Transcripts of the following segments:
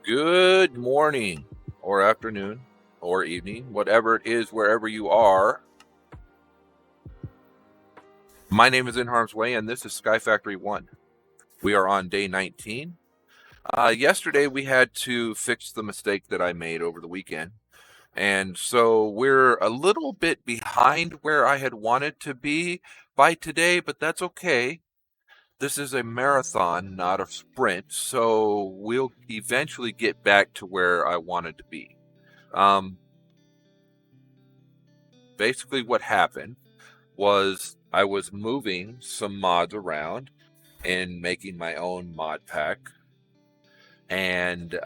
Good morning, or afternoon, or evening, whatever it is, wherever you are. My name is NHarmzWay, and this is SkyFactory One. We are on day 19. Yesterday, we had to fix the mistake that I made over the weekend. And so we're a little bit behind where I had wanted to be by today, but that's okay. This is a marathon, not a sprint, so we'll eventually get back to where I wanted to be. Basically what happened was I was moving some mods around and making my own mod pack, and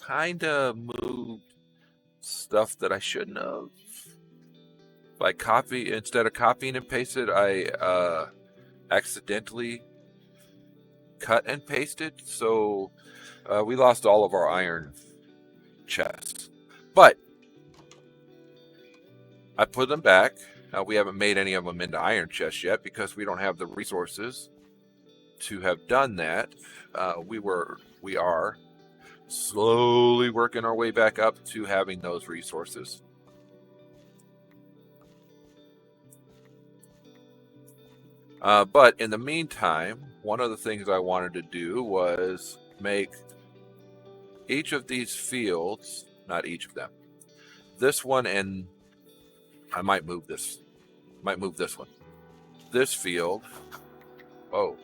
kind of moved stuff that I shouldn't have. Instead of copying and pasted, I accidentally cut and pasted, so we lost all of our iron chests. But I put them back. We haven't made any of them into iron chests yet because we don't have the resources to have done that. We are slowly working our way back up to having those resources. But in the meantime, one of the things I wanted to do was make each of these fields, not each of them, this one, and I might move this one. This field, oh.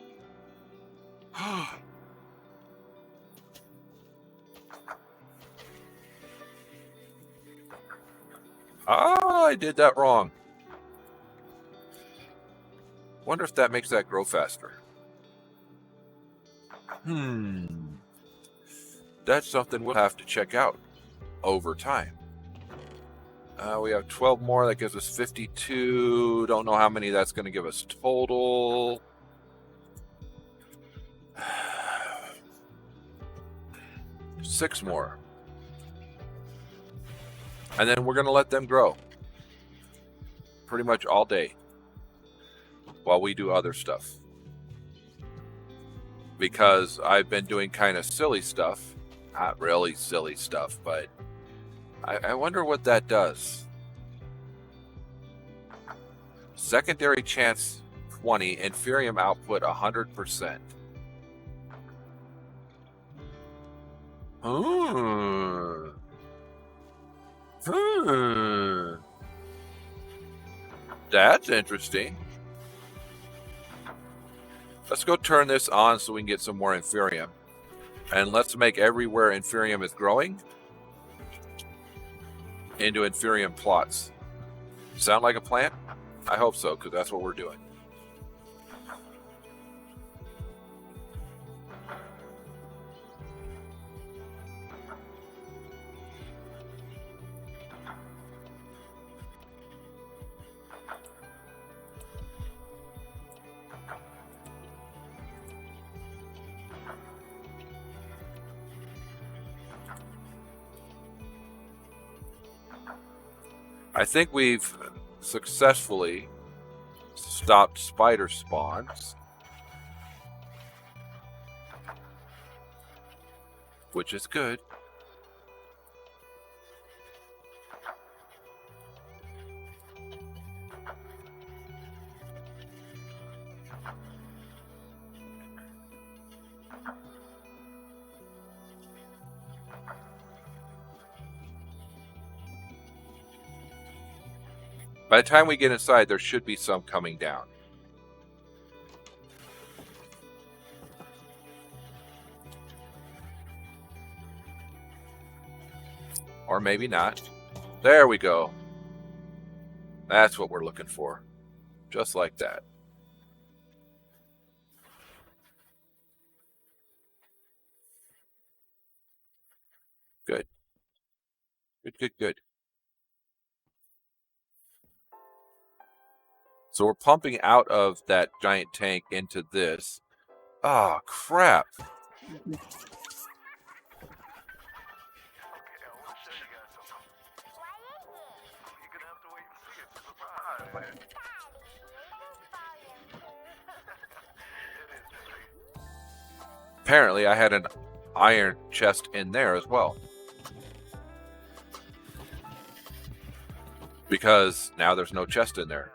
I did that wrong. Wonder if that makes that grow faster. That's something we'll have to check out over time. We have 12 more. That gives us 52. Don't know how many that's going to give us total. Six more. And then we're going to let them grow pretty much all day while we do other stuff. Because I've been doing kind of silly stuff. Not really silly stuff, but I wonder what that does. Secondary chance 20, inferium output 100%. That's interesting. Let's go turn this on so we can get some more inferium. And let's make everywhere inferium is growing into inferium plots. Sound like a plan? I hope so, because that's what we're doing. I think we've successfully stopped spider spawns, which is good. By the time we get inside, there should be some coming down. Or maybe not. There we go. That's what we're looking for. Just like that. Good. Good. So we're pumping out of that giant tank into this. Ah, crap. Apparently I had an iron chest in there as well. Because now there's no chest in there.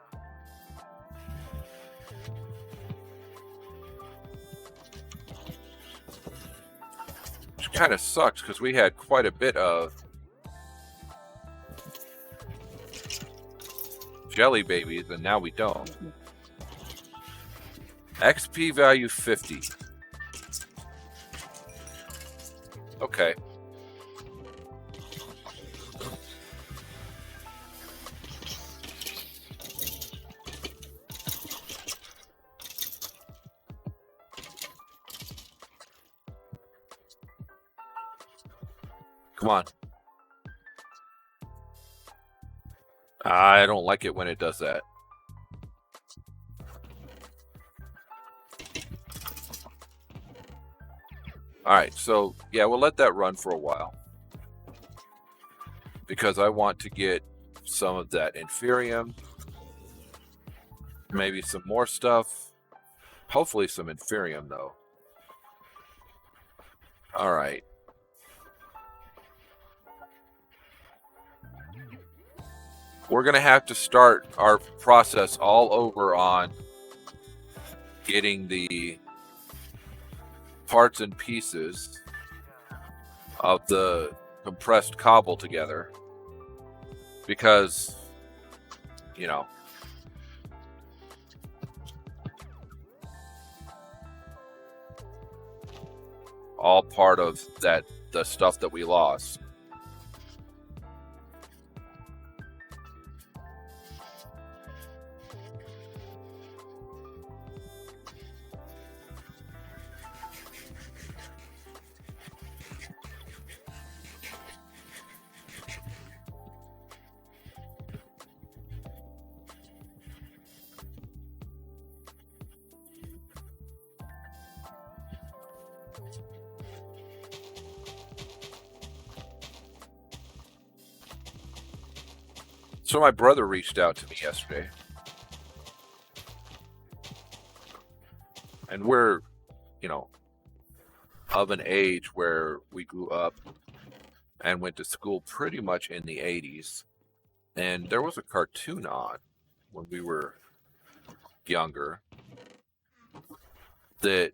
Which kind of sucks because we had quite a bit of jelly babies and now we don't. XP value 50. Okay. Come on. I don't like it when it does that. Alright, so yeah, we'll let that run for a while. Because I want to get some of that inferium. Maybe some more stuff. Hopefully some inferium though. Alright. We're going to have to start our process all over on getting the parts and pieces of the compressed cobble together. Because, you know, all part of that, the stuff that we lost. So my brother reached out to me yesterday. And we're, you know, of an age where we grew up and went to school pretty much in the 80s. And there was a cartoon on when we were younger that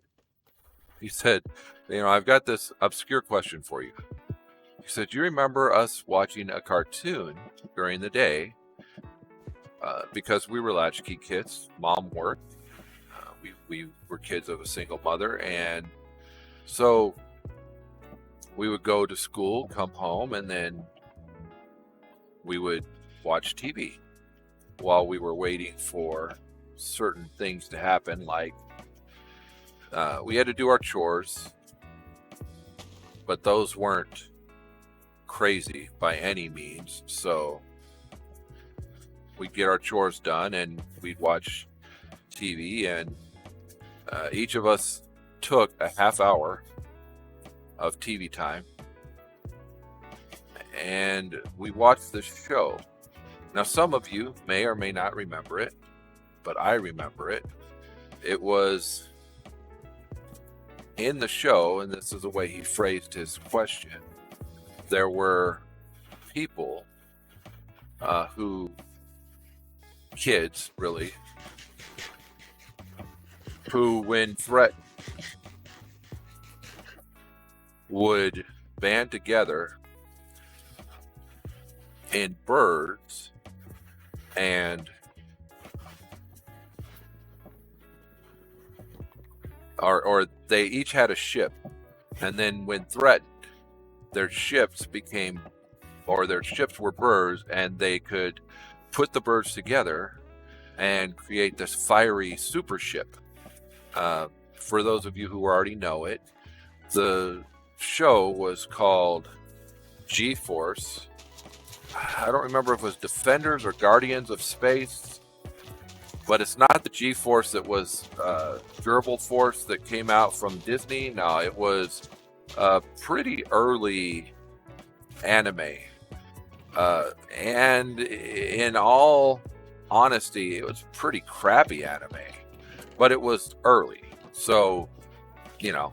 he said, you know, I've got this obscure question for you. He said, do you remember us watching a cartoon during the day? Because we were latchkey kids. Mom worked. We were kids of a single mother. And so we would go to school, come home, and then we would watch TV while we were waiting for certain things to happen. Like we had to do our chores, but those weren't crazy by any means. So we'd get our chores done and we'd watch TV, and each of us took a half hour of TV time and we watched this show. Now, some of you may or may not remember it, but I remember it. It was in the show, and this is the way he phrased his question. There were people kids really, who when threatened would band together in birds and or they each had a ship, and then when threatened, their ships were birds, and they could put the birds together and create this fiery super ship. For those of you who already know it, the show was called G-Force. I don't remember if it was Defenders or Guardians of Space, but it's not the G-Force that was Durable Force that came out from Disney. No, it was a pretty early anime. And in all honesty, it was pretty crappy anime, but it was early. So, you know,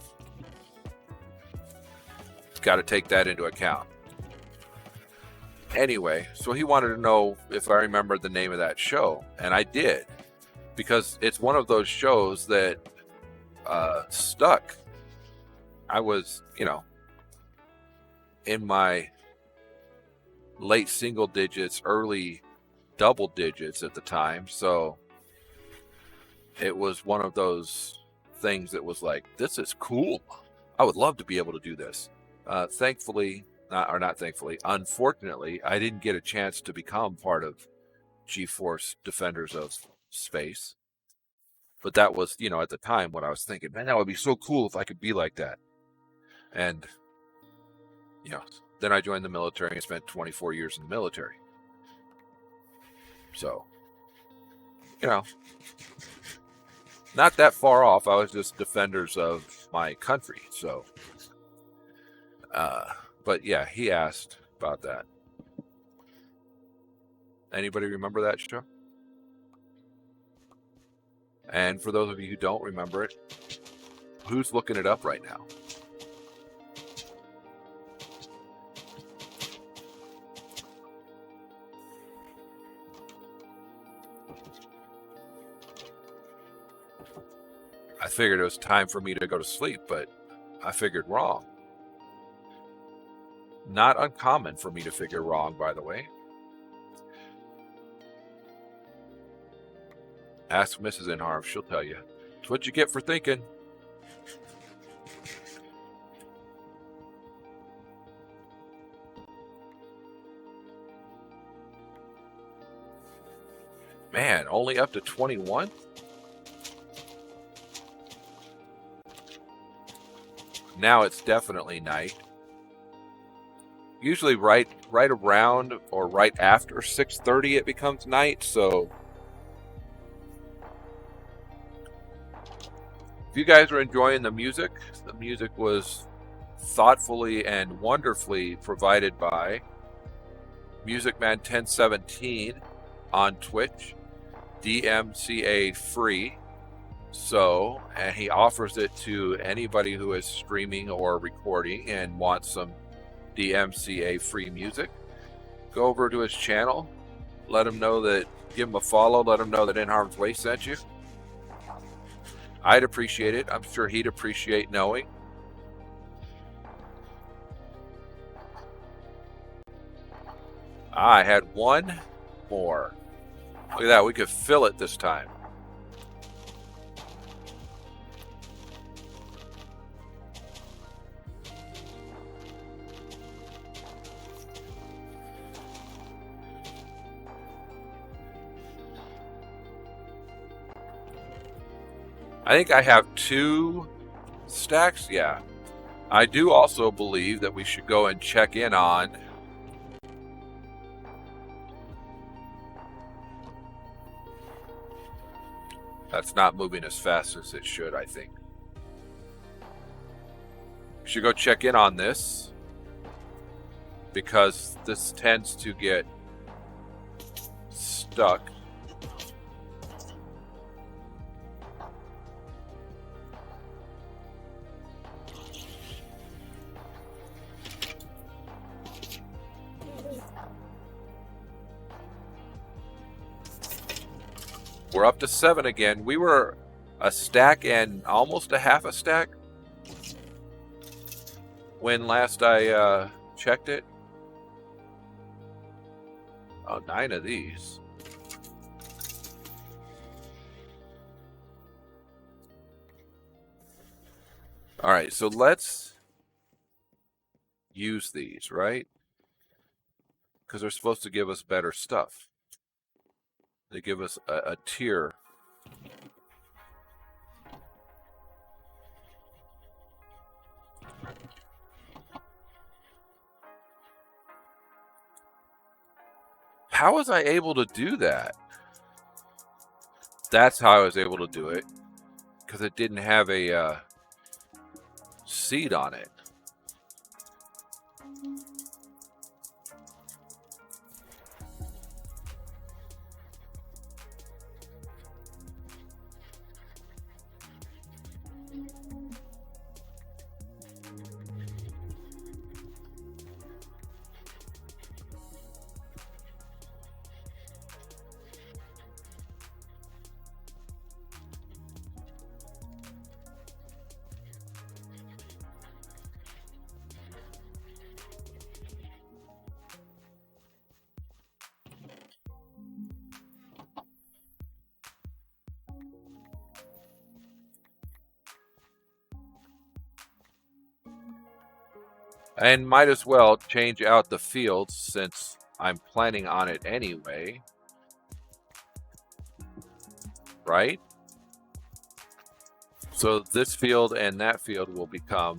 got to take that into account. Anyway, so he wanted to know if I remembered the name of that show, and I did, because it's one of those shows that stuck. I was, in my late single digits, early double digits at the time, so it was one of those things that was like, this is cool. I would love to be able to do this. Unfortunately, I didn't get a chance to become part of G-Force Defenders of Space. But that was, at the time when I was thinking, man, that would be so cool if I could be like that. And, then I joined the military and spent 24 years in the military. So, not that far off. I was just defenders of my country. So, but yeah, he asked about that. Anybody remember that show? And for those of you who don't remember it, who's looking it up right now? I figured it was time for me to go to sleep, but I figured wrong. Not uncommon for me to figure wrong, by the way. Ask Mrs. NHarm, she'll tell you. It's what you get for thinking. Man, only up to 21? Now it's definitely night. Usually right around or right after 6:30 it becomes night, so if you guys are enjoying the music was thoughtfully and wonderfully provided by Musicman 1017 on Twitch, DMCA free. So, and he offers it to anybody who is streaming or recording and wants some DMCA free music. Go over to his channel, let him know that, give him a follow, let him know that NHarmzWay sent you. I'd appreciate it. I'm sure he'd appreciate knowing. I had one more. Look at that, we could fill it this time. I think I have 2 stacks. Yeah. I do also believe that we should go and check in on that's not moving as fast as it should, I think. We should go check in on this because this tends to get stuck. We're up to 7 again. We were a stack and almost a half a stack when last I checked it. Oh, 9 of these. All right, so let's use these, right? Because they're supposed to give us better stuff. They give us a tier. How was I able to do that? That's how I was able to do it. Because it didn't have a seed on it. And might as well change out the fields since I'm planning on it anyway. Right? So this field and that field will become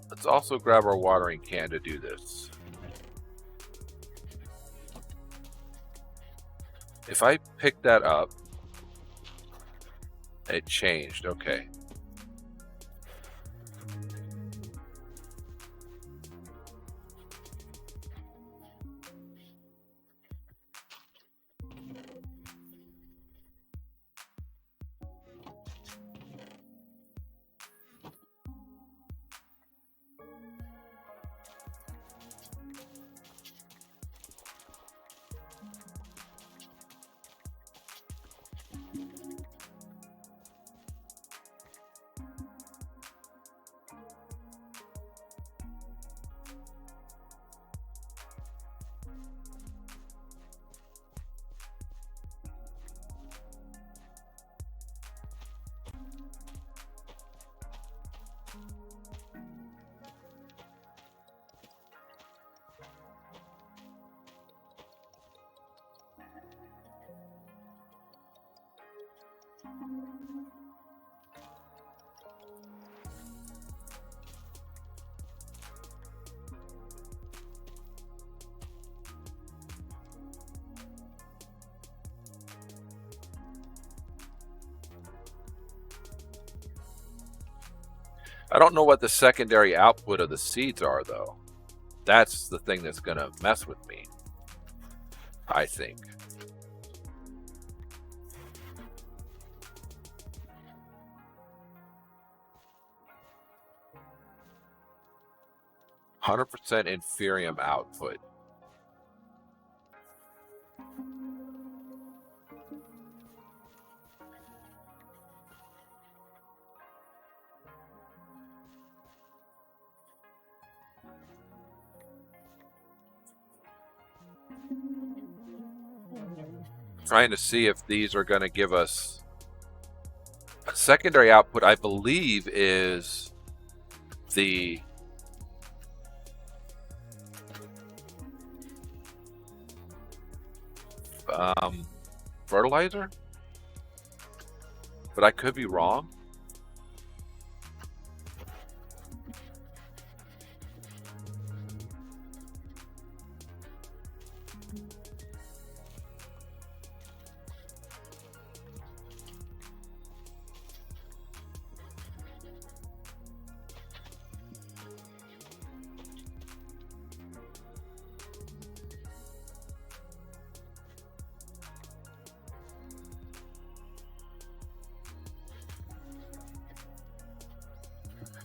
let's also grab our watering can to do this. If I pick that up, it changed. Okay. I don't know what the secondary output of the seeds are, though. That's the thing that's going to mess with me, I think. $100% inferium output. Trying to see if these are going to give us a secondary output. I believe is the fertilizer, but I could be wrong.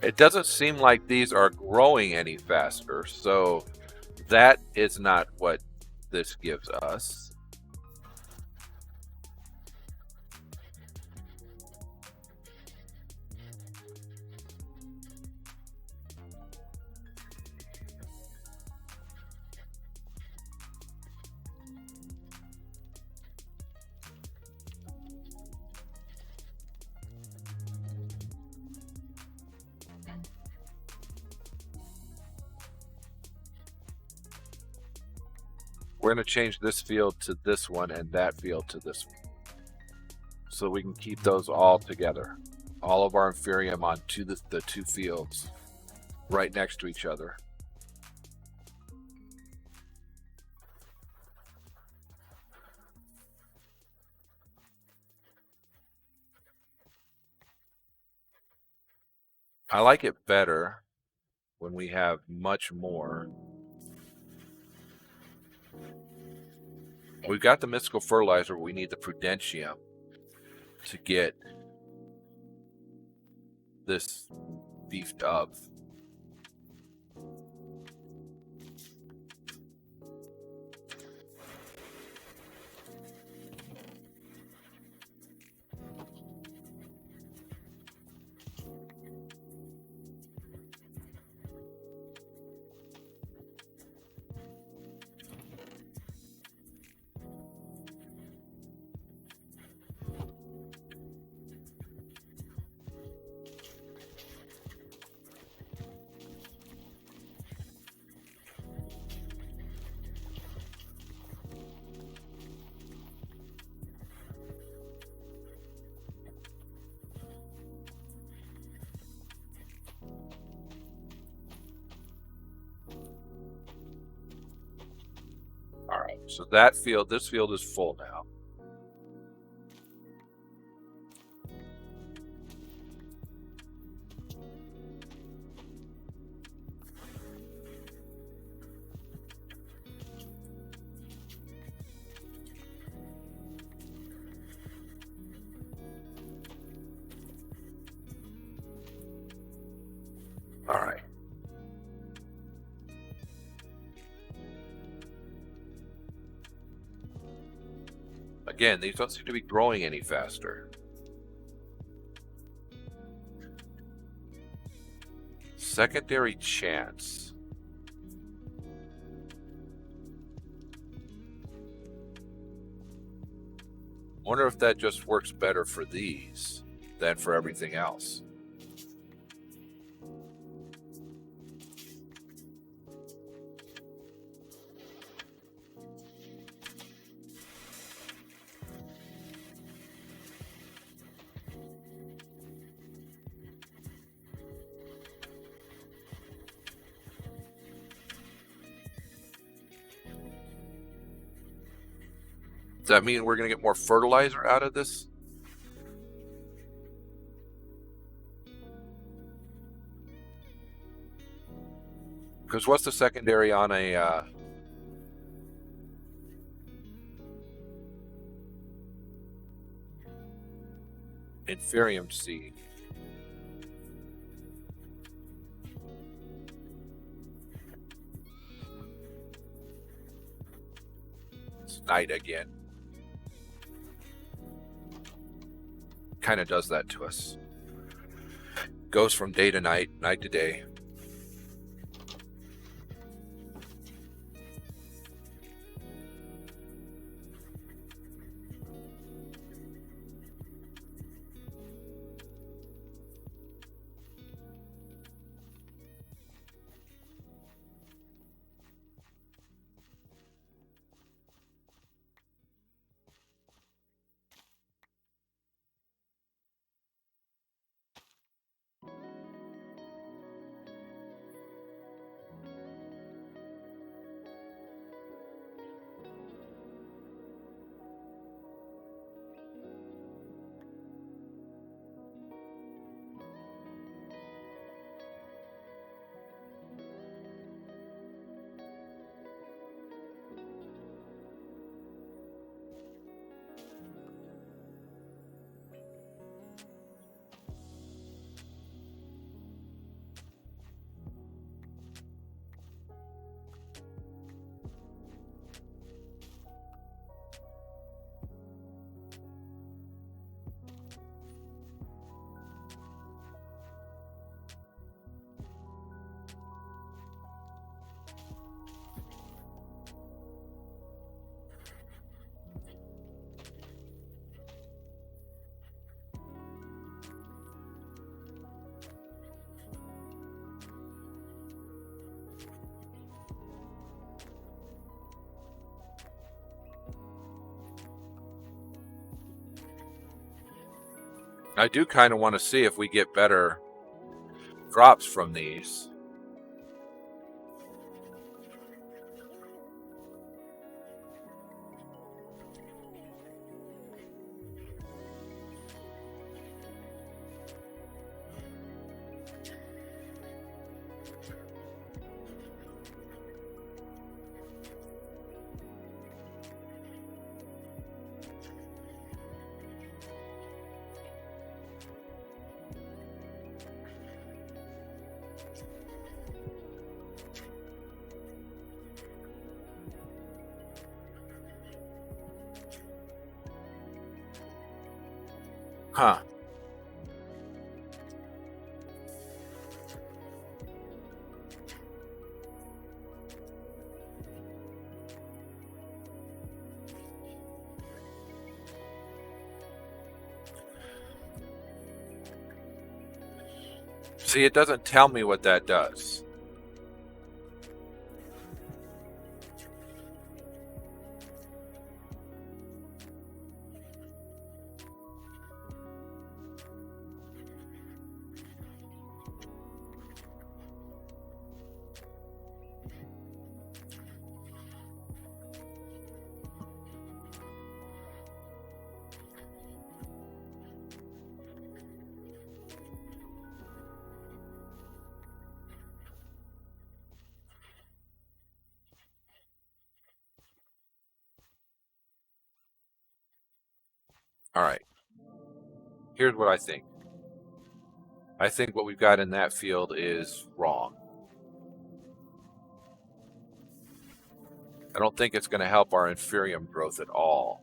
It doesn't seem like these are growing any faster, so that is not what this gives us. We're going to change this field to this one and that field to this one, so we can keep those all together. All of our inferium on the two fields right next to each other. I like it better when we have much more. We've got the mystical fertilizer, we need the prudentium. to get this beefed up. All right, so this field is full now. All right. Again, these don't seem to be growing any faster. Secondary chance. Wonder if that just works better for these than for everything else. Does that mean we're going to get more fertilizer out of this? Because what's the secondary on a inferium seed? It's night again. Kind of does that to us. Goes from day to night, night to day. I do kind of want to see if we get better crops from these. Huh. See, it doesn't tell me what that does. All right. Here's what I think. I think what we've got in that field is wrong. I don't think it's going to help our inferium growth at all.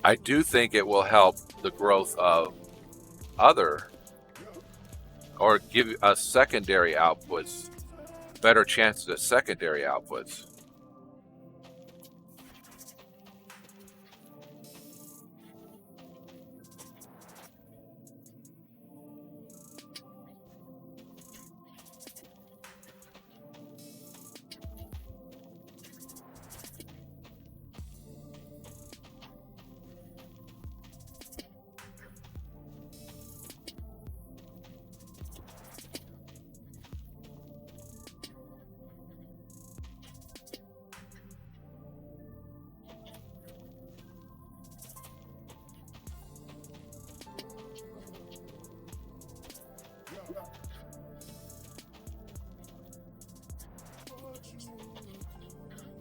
I do think it will help the growth of other, or give us secondary outputs, better chances at secondary outputs.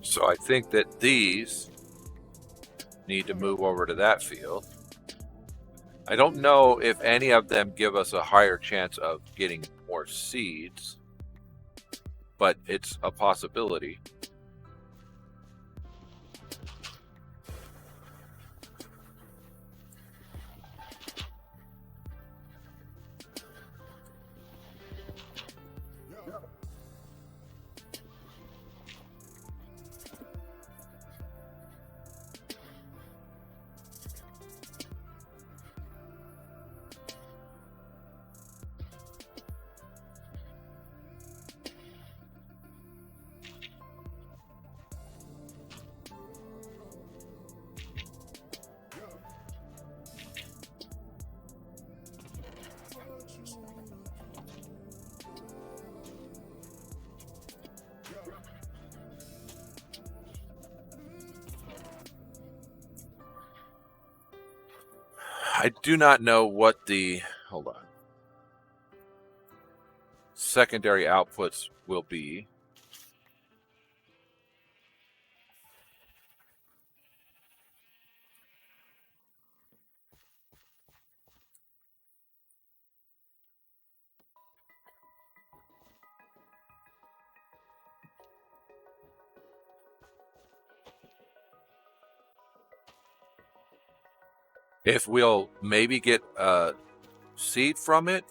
So I think that these need to move over to that field. I don't know if any of them give us a higher chance of getting more seeds, but it's a possibility. I do not know what the, hold on, secondary outputs will be. If we'll maybe get a seed from it,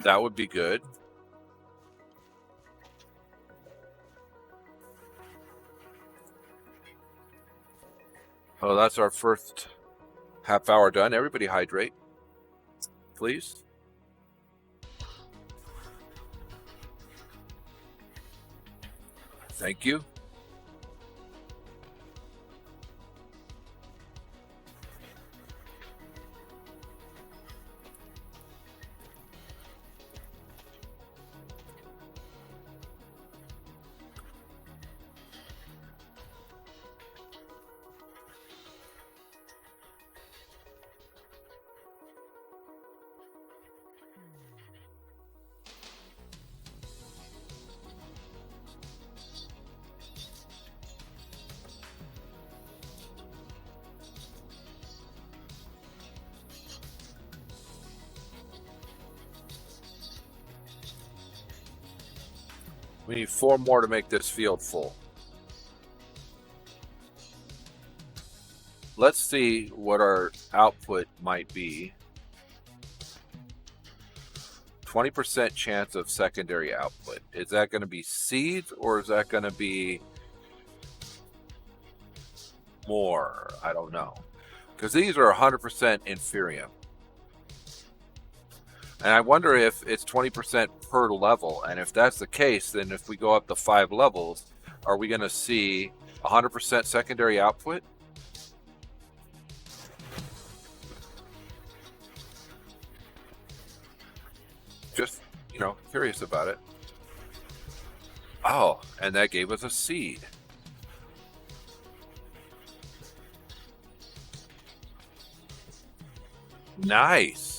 that would be good. Oh, that's our first half hour done. Everybody hydrate, please. Thank you. We need 4 more to make this field full. Let's see what our output might be. 20% chance of secondary output. Is that going to be seeds or is that going to be more? I don't know. Because these are 100% inferium. And I wonder if it's 20% per level. And if that's the case, then if we go up to 5 levels, are we going to see 100% secondary output? Just, you know, curious about it. Oh, and that gave us a seed. Nice.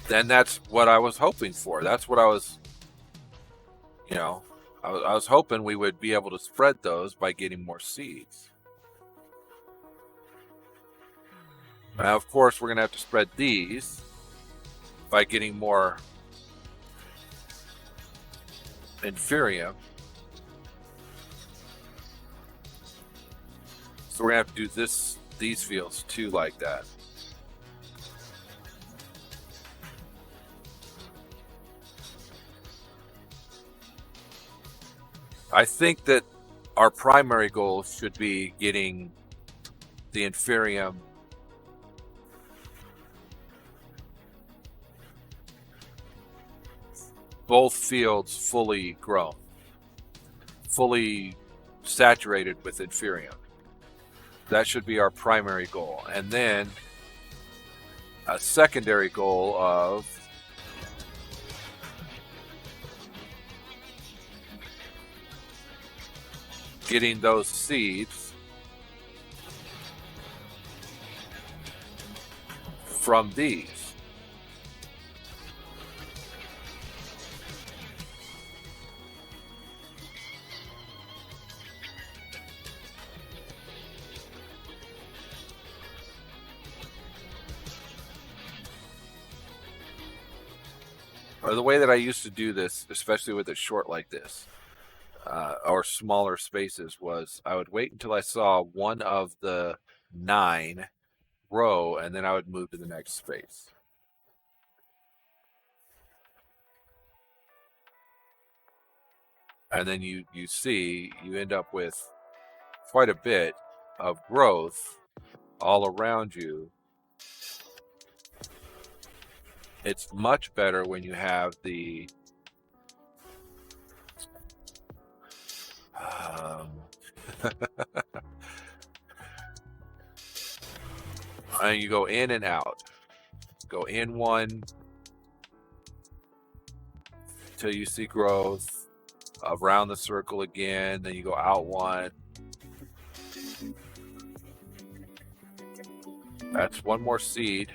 Then that's what I was hoping for. That's what I was, you know, I was hoping we would be able to spread those by getting more seeds. Now, of course, we're going to have to spread these by getting more inferium. So we're going to have to do these fields too, like that. I think that our primary goal should be getting the inferium both fields fully grown, fully saturated with inferium. That should be our primary goal. And then a secondary goal of getting those seeds from these. Or the way that I used to do this, especially with a short like this, or smaller spaces, was I would wait until I saw one of the 9 grow, and then I would move to the next space. And then you see, you end up with quite a bit of growth all around you. It's much better when you have the and you go in and out. Go in one till you see growth, around the circle again, then you go out one. That's one more seed.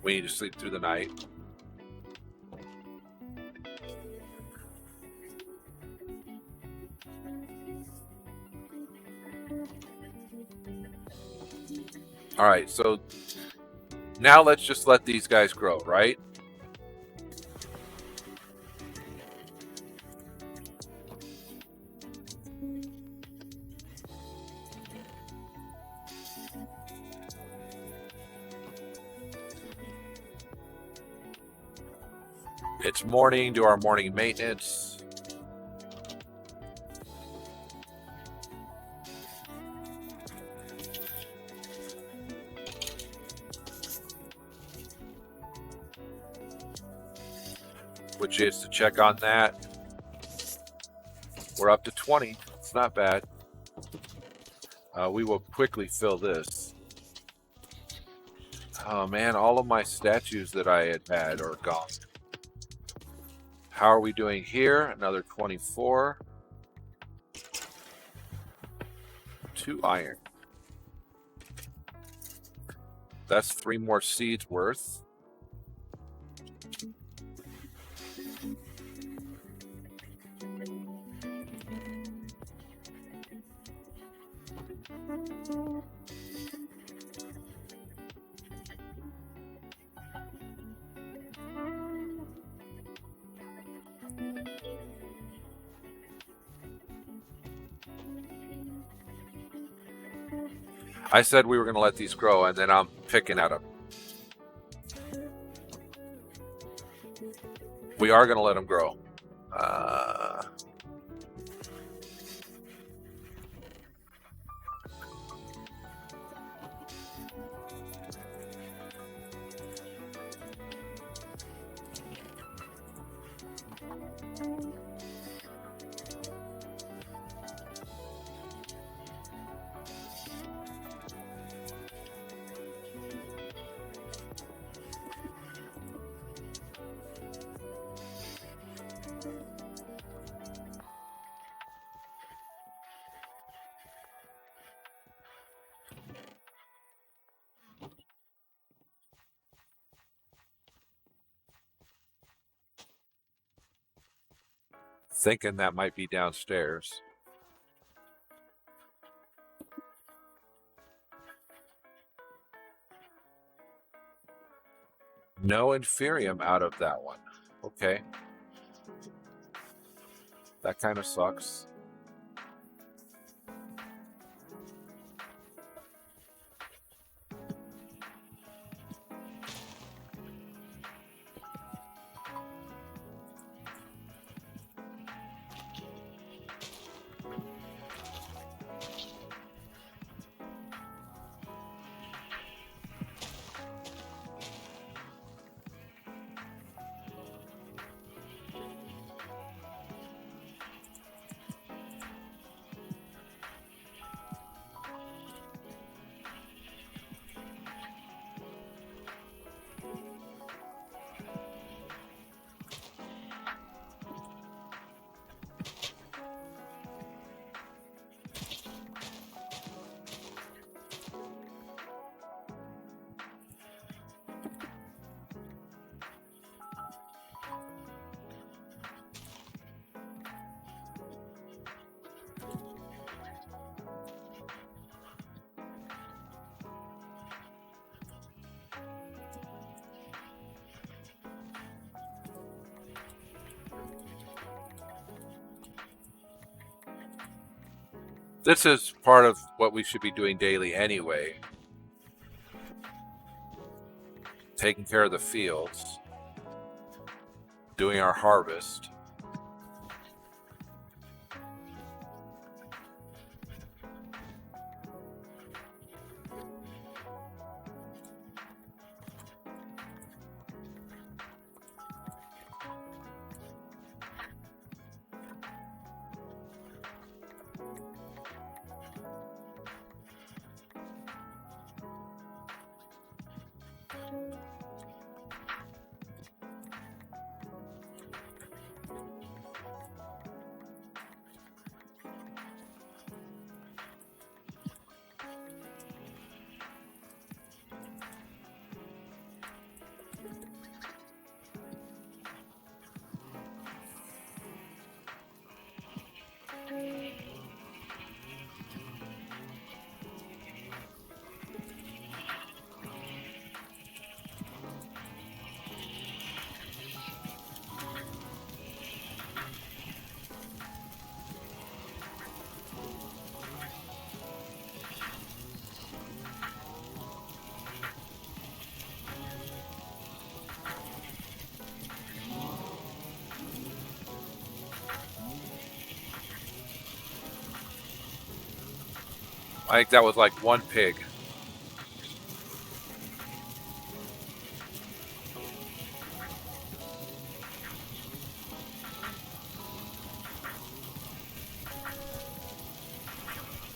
We need to sleep through the night. All right, so now let's just let these guys grow, right? It's morning, do our morning maintenance. Which is to check on that. We're up to 20. It's not bad. We will quickly fill this. Oh man, all of my statues that I had are gone. How are we doing here? Another 24. 2 iron. That's 3 more seeds worth. I said we were going to let these grow, and then I'm picking at them. We are going to let them grow. Thinking that might be downstairs. No inferium out of that one. Okay. That kind of sucks. This is part of what we should be doing daily anyway. Taking care of the fields. Doing our harvest. I think that was like one pig.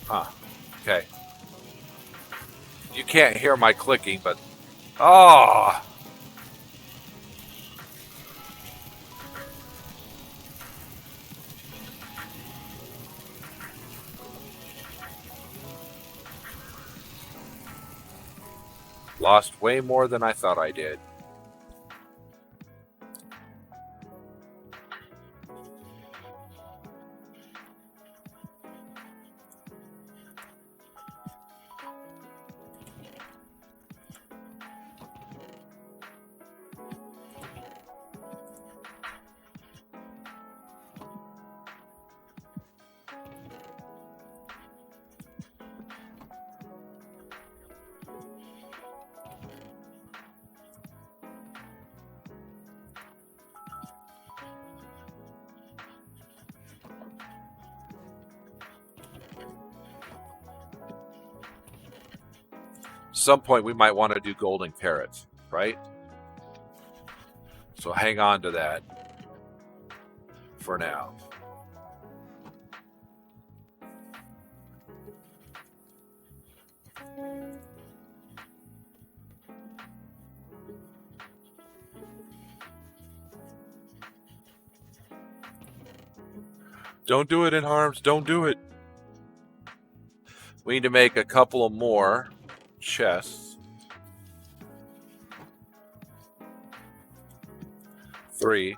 Huh. Okay. You can't hear my clicking, but... Oh! Lost way more than I thought I did. some point we might want to do golden carrots, right? So hang on to that for now. Don't do it, NHarmz. Don't do it. We need to make a couple of more chests. 3.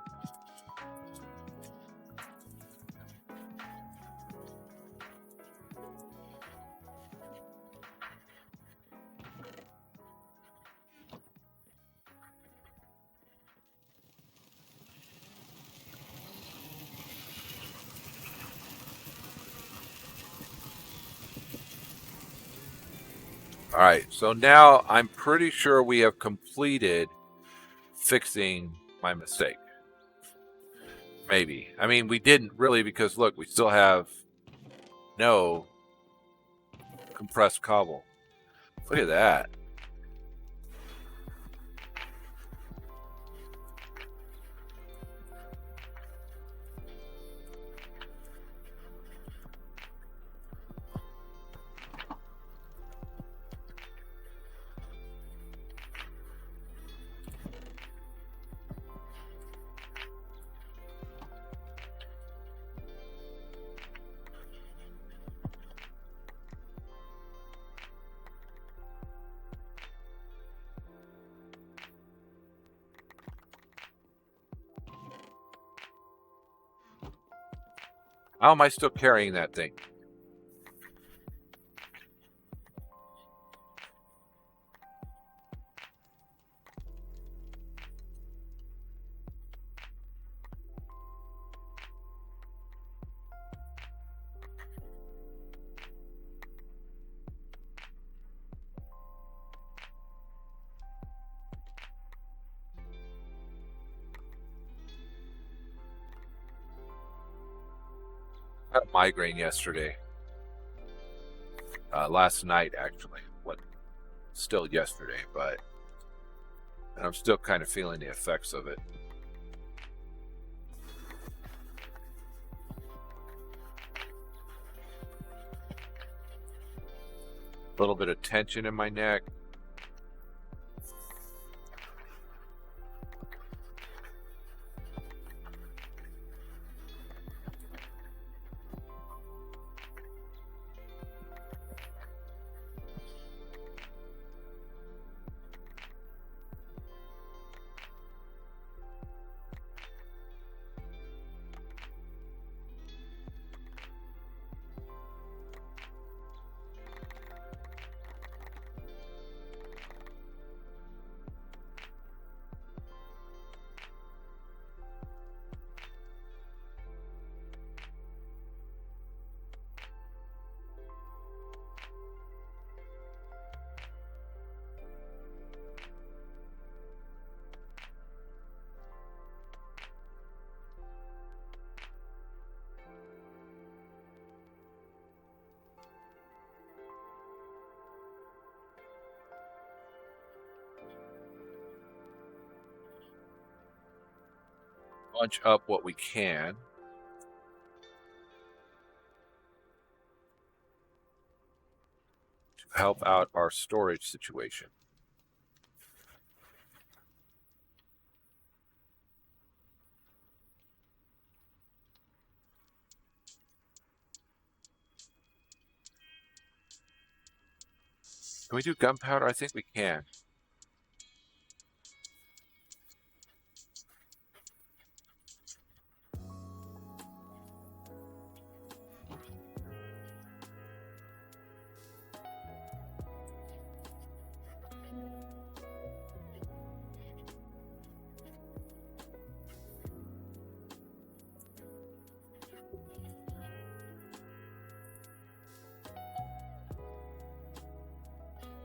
All right, so now I'm pretty sure we have completed fixing my mistake. Maybe. I mean, we didn't really, because look, we still have no compressed cobble. Look at that. How am I still carrying that thing? I had a migraine yesterday. Last night, actually. Still yesterday, but and I'm still kind of feeling the effects of it. A little bit of tension in my neck. Bunch up what we can. To help out our storage situation. Can we do gunpowder? I think we can.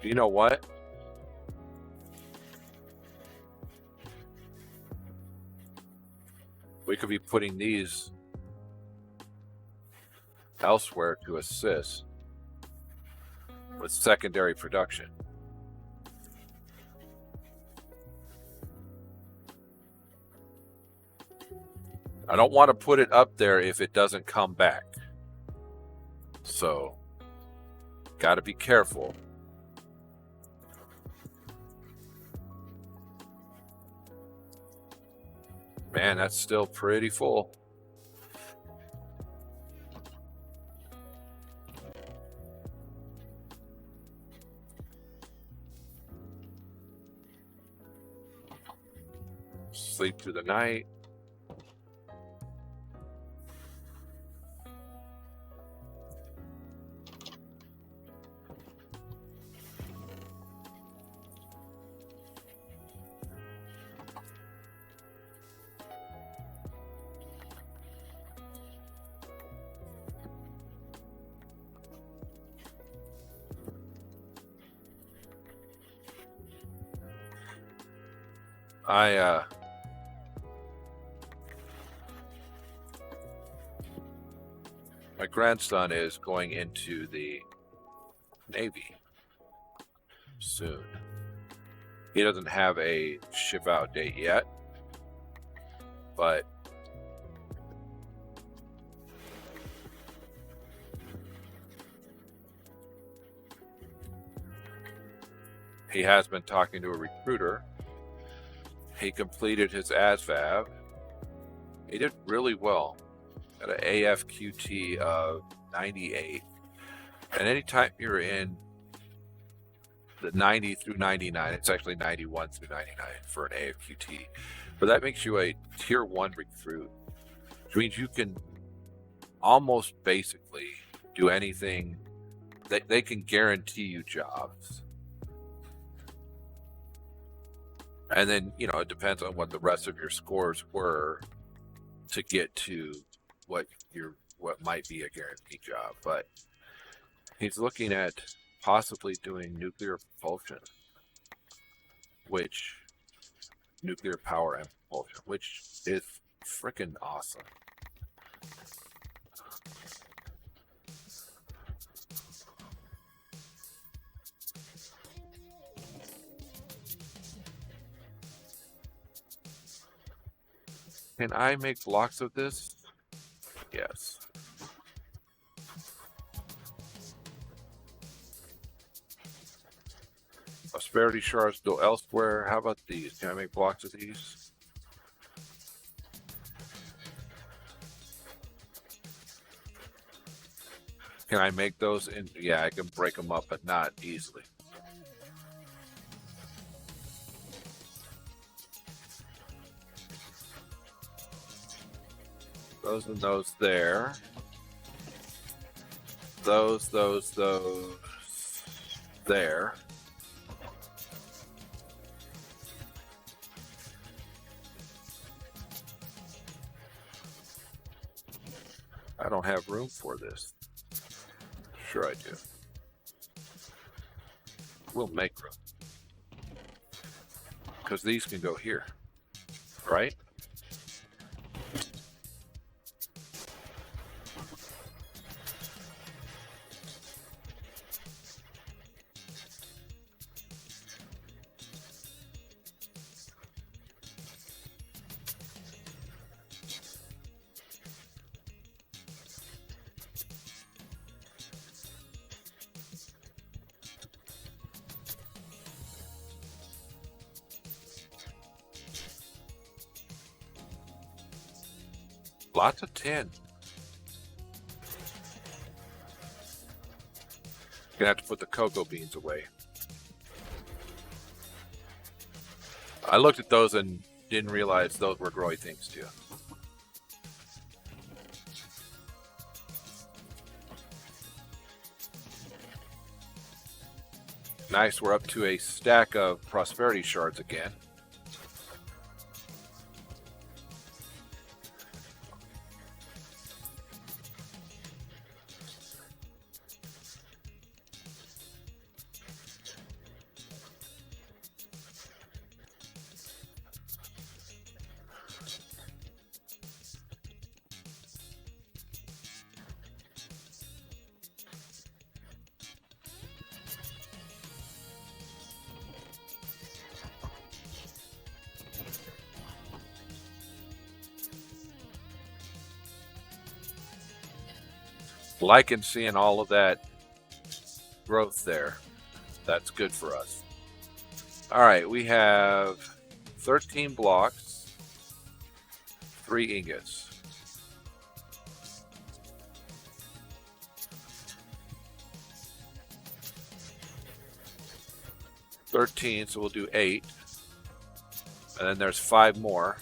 You know what? We could be putting these elsewhere to assist with secondary production. I don't want to put it up there if it doesn't come back. So, got to be careful. Man, that's still pretty full. Sleep through the night. My grandson is going into the Navy soon. He doesn't have a ship out date yet, but he has been talking to a recruiter. He completed his ASVAB. He did really well. Got an AFQT of 98. And anytime you're in the 90 through 99, it's actually 91 through 99 for an AFQT. But that makes you a tier 1 recruit, which means you can almost basically do anything. They can guarantee you jobs. And then, you know, it depends on what the rest of your scores were to get to what might be a guaranteed job. But he's looking at possibly doing nuclear propulsion, nuclear power and propulsion, which is freaking awesome. Can I make blocks of this? Yes. Prosperity shards go elsewhere. How about these? Can I make blocks of these? Can I make those in? Yeah, I can break them up, but not easily. Those and those there. Those there. I don't have room for this. Sure I do. We'll make room. Because these can go here, right? Lots of tin. Gonna have to put the cocoa beans away. I looked at those and didn't realize those were growing things too. Nice, we're up to a stack of prosperity shards again. Liking seeing all of that growth there. That's good for us. All right, we have 13 blocks, 3 ingots. So we'll do 8. And then there's 5 more.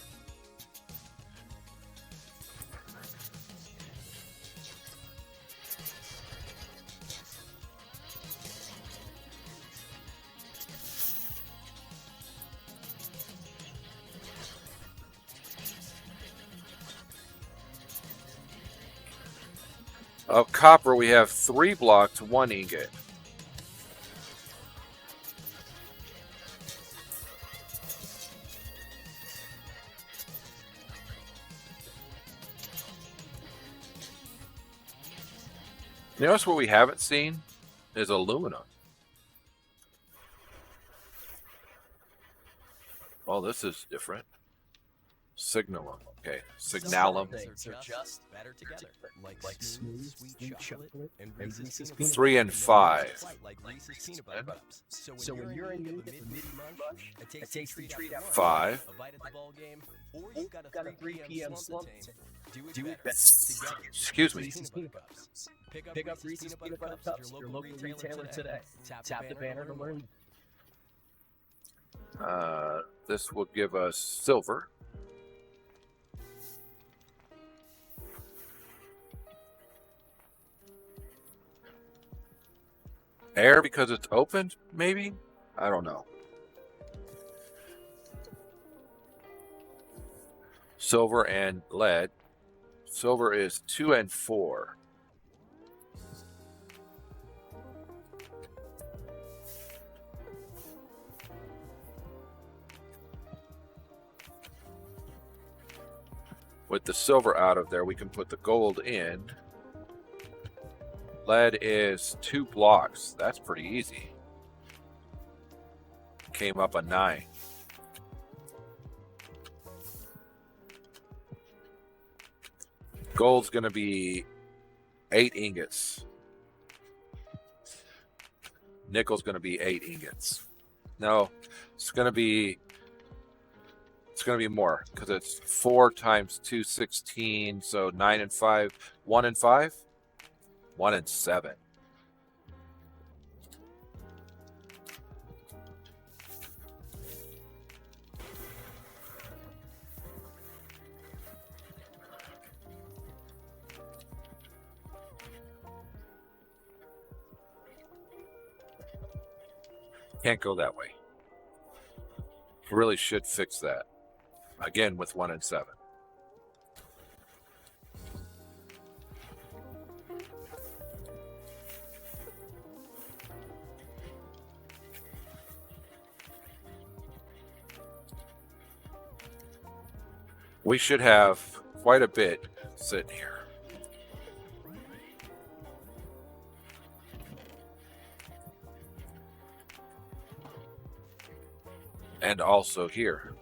Of copper, we have 3 blocks, 1 ingot. Notice what we haven't seen is aluminum. Oh, this is different. Signalum. Okay, signalum. Things are just better together, like smooth, sweet chocolate and Reese's 3 and 5. like Reese's peanut butter cups. So when you're in need of a midi munch, a tasty treat after 5. a bite at the ball game, or you've got a 3 p.m. slump to tame, do it better together. Excuse me. Reese's peanut butter cups. Pick up Reese's peanut butter cups at your local retailer today. Tap the banner to learn. This will give us silver. Air because it's open, maybe? I don't know. Silver and lead. Silver is 2 and 4. With the silver out of there, we can put the gold in. Lead is 2 blocks. That's pretty easy. Came up a 9. Gold's going to be 8 ingots. Nickel's going to be 8 ingots. No, it's going to be more because it's 4 times 2, 16. So 9 and 5, 1 and 5. 1 and 7. Can't go that way. Really should fix that. Again with 1 and 7. We should have quite a bit sitting here. And also here.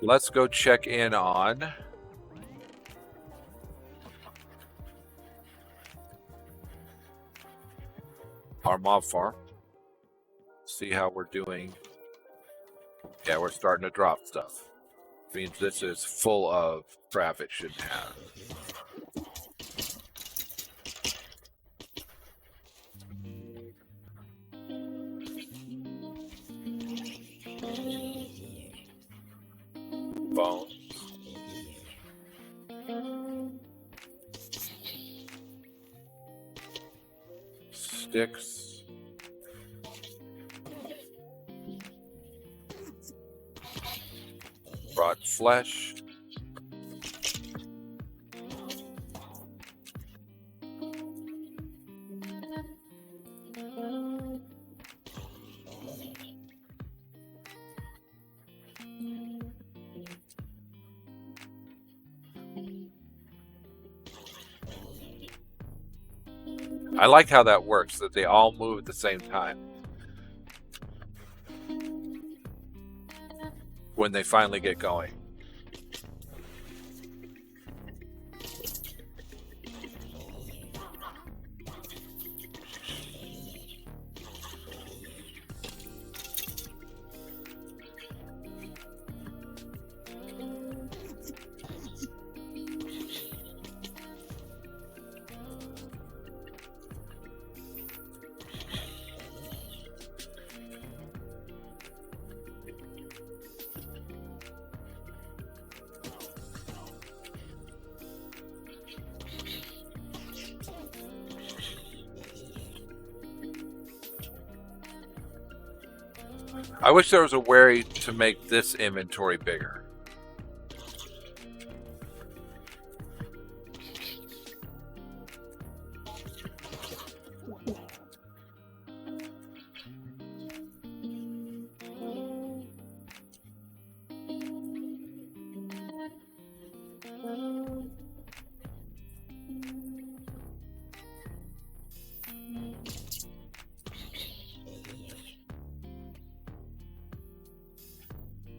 Let's go check in on our mob farm. See how we're doing. Yeah, we're starting to drop stuff. Means this is full of crap it shouldn't have. Bones. Sticks. Brought flesh. I like how that works, that they all move at the same time when they finally get going. I wish there was a way to make this inventory bigger.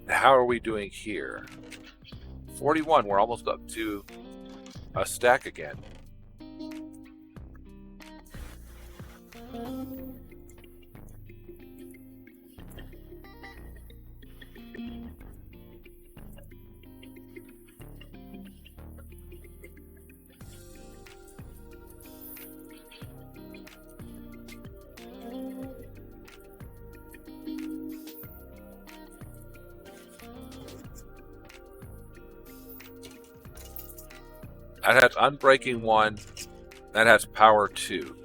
How are we doing here? 41, we're almost up to a stack again. That has unbreaking 1. That has power 2.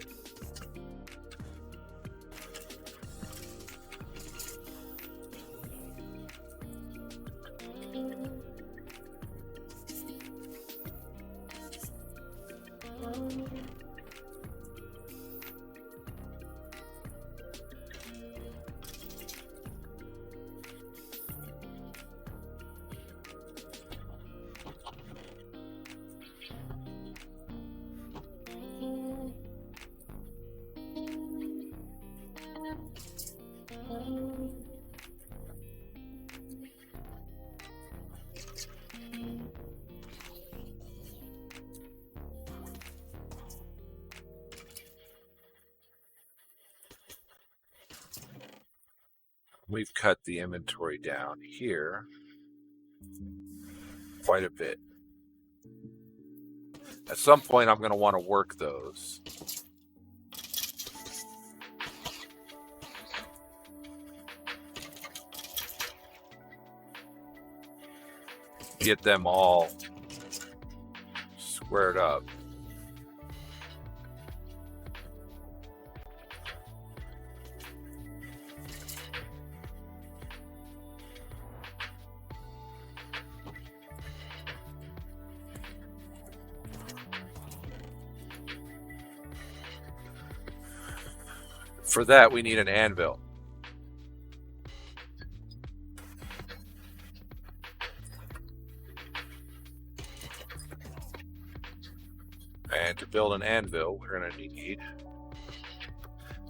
We've cut the inventory down here quite a bit. At some point, I'm going to want to work those. Get them all squared up. For that, we need an anvil. And to build an anvil, we're going to need...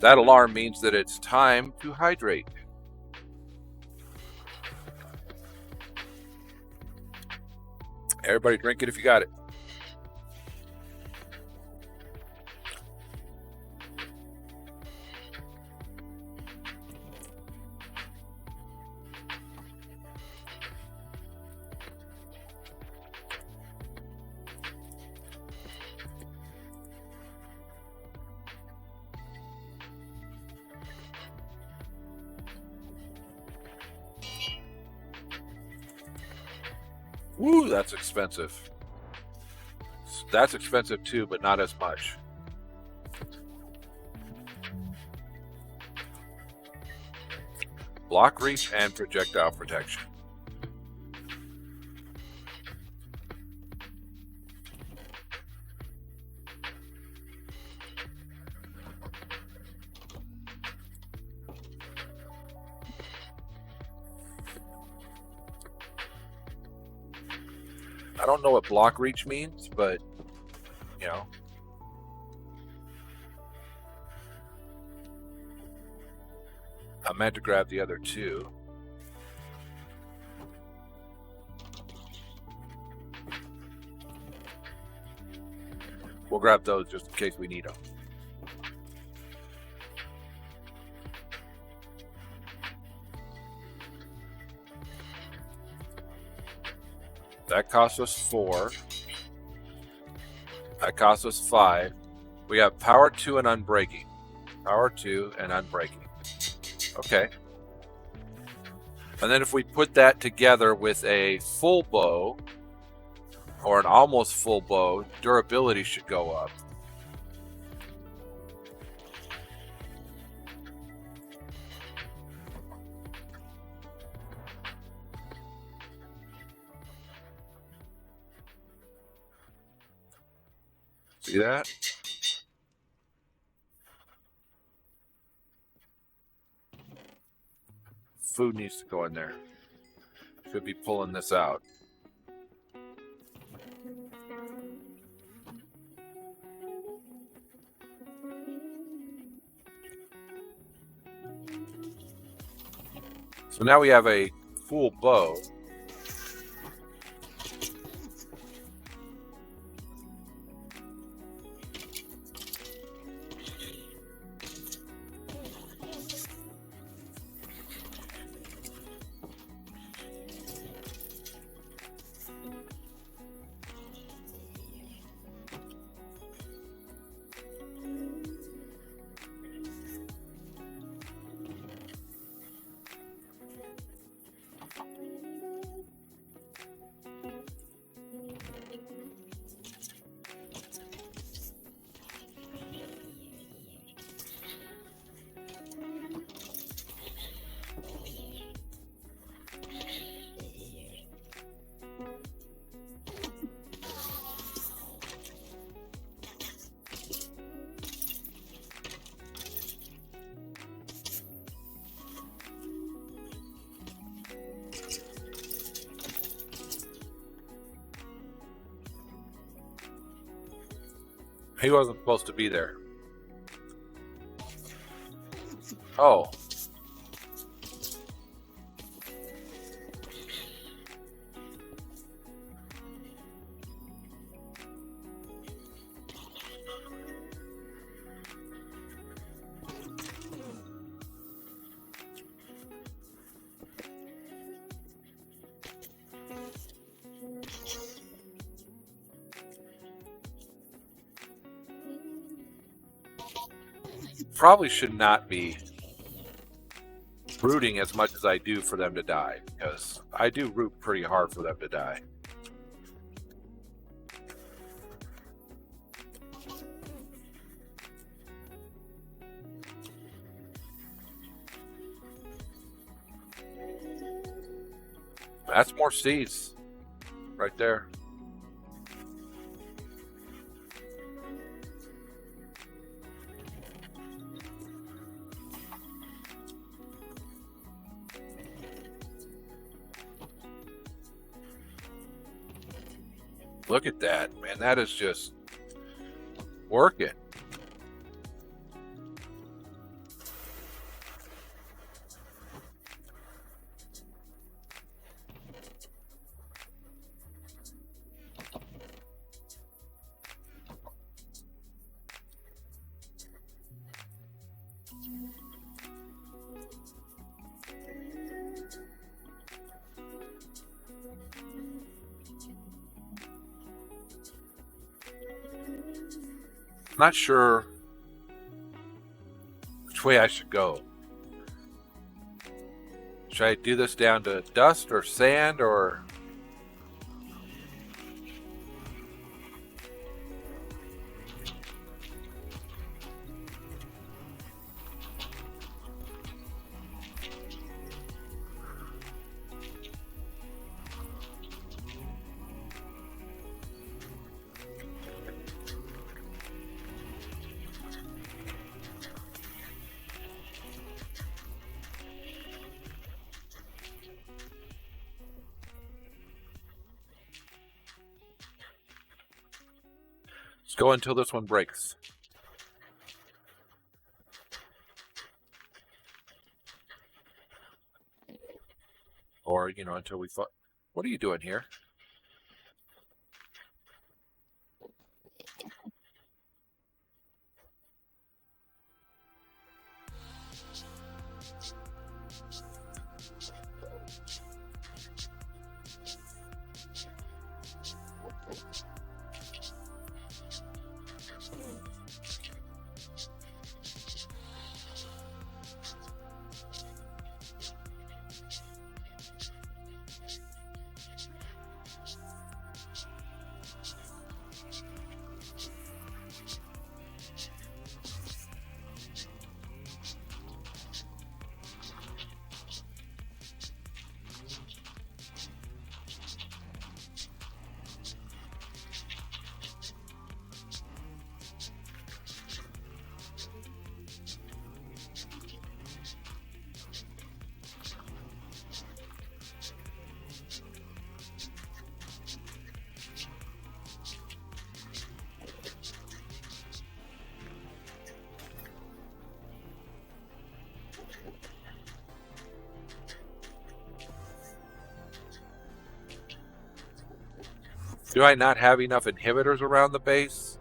That alarm means that it's time to hydrate. Everybody drink it if you got it. Woo, that's expensive. That's expensive too, but not as much. Block reach and projectile protection. I don't know what block reach means, but, you know. I meant to grab the other two. We'll grab those just in case we need them. That cost us 4. That cost us 5. We have power 2 and unbreaking. Power 2 and unbreaking. Okay. And then if we put that together with a full bow or an almost full bow, durability should go up. See that? Food needs to go in there. Should be pulling this out. So now we have a full bow. He wasn't supposed to be there. Oh. Probably should not be rooting as much as I do for them to die, because I do root pretty hard for them to die. That's more seeds right there. Look at that, man. That is just working. Not sure which way I should go. Should I do this down to dust or sand or... Let's go until this one breaks. or, you know, until we thought, what are you doing here? Do I not have enough inhibitors around the base?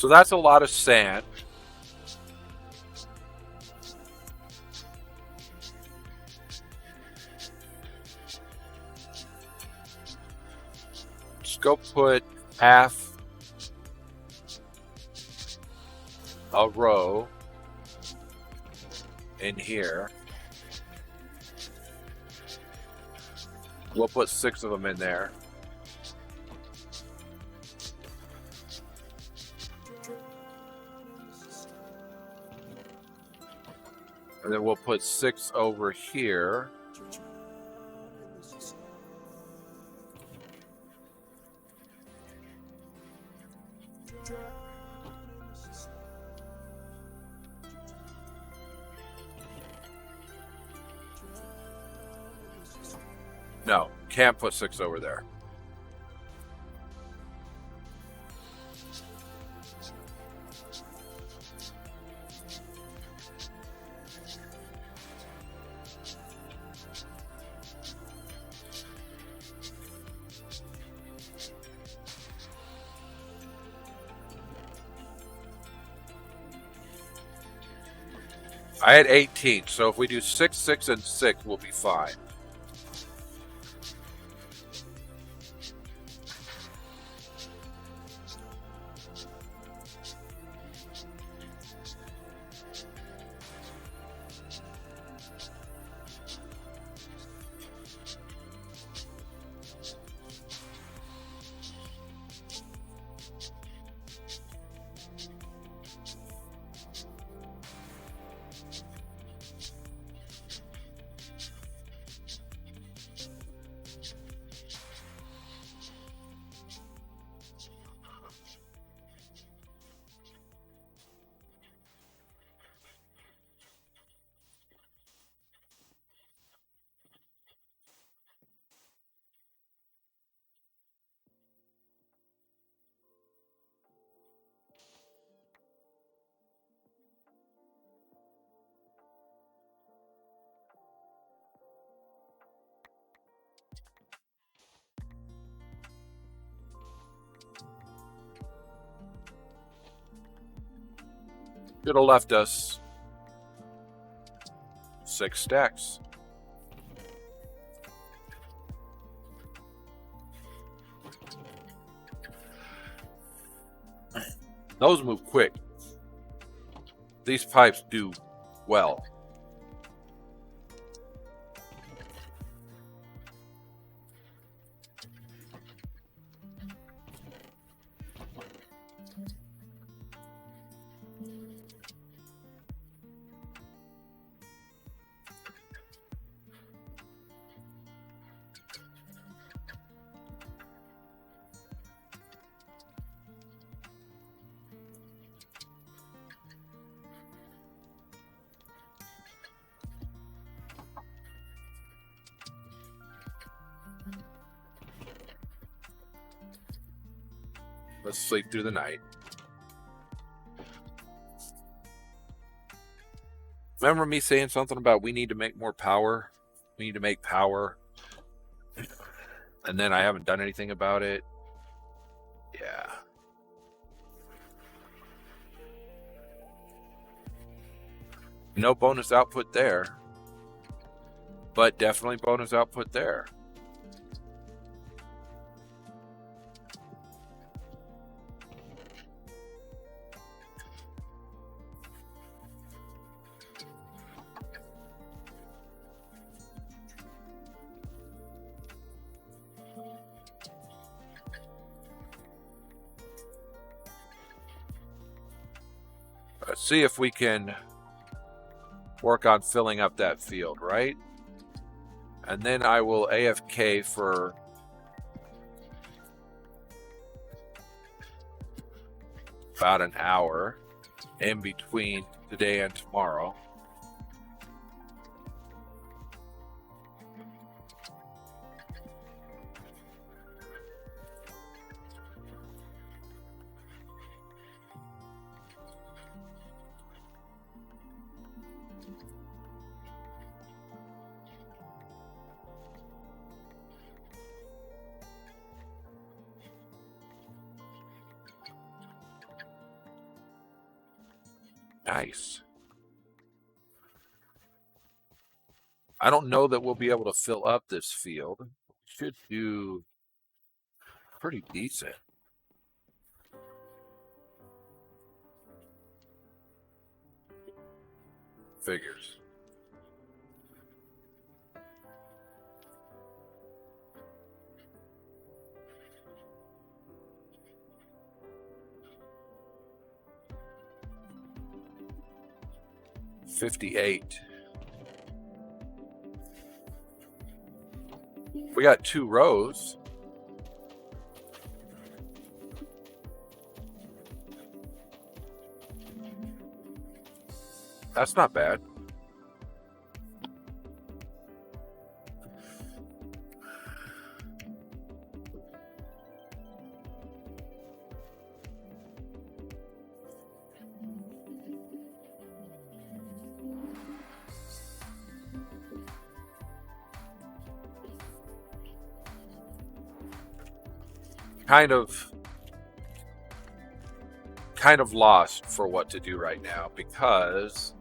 So that's a lot of sand. Just go put half a row in here. We'll put 6 of them in there. And then we'll put 6 over here. No, can't put 6 over there. I had 18, so if we do 6, 6, and 6, we'll be fine. should have left us 6 stacks. Those move quick. These pipes do well. Let's sleep through the night. Remember me saying something about we need to make more power? We need to make power. And then I haven't done anything about it. Yeah. No bonus output there. But definitely bonus output there. Let's see if we can work on filling up that field, right? And then I will AFK for about an hour in between today and tomorrow. Nice. I don't know that we'll be able to fill up this field. We should do pretty decent. Figures. $58. We got 2 rows. That's not bad. Kind of lost for what to do right now because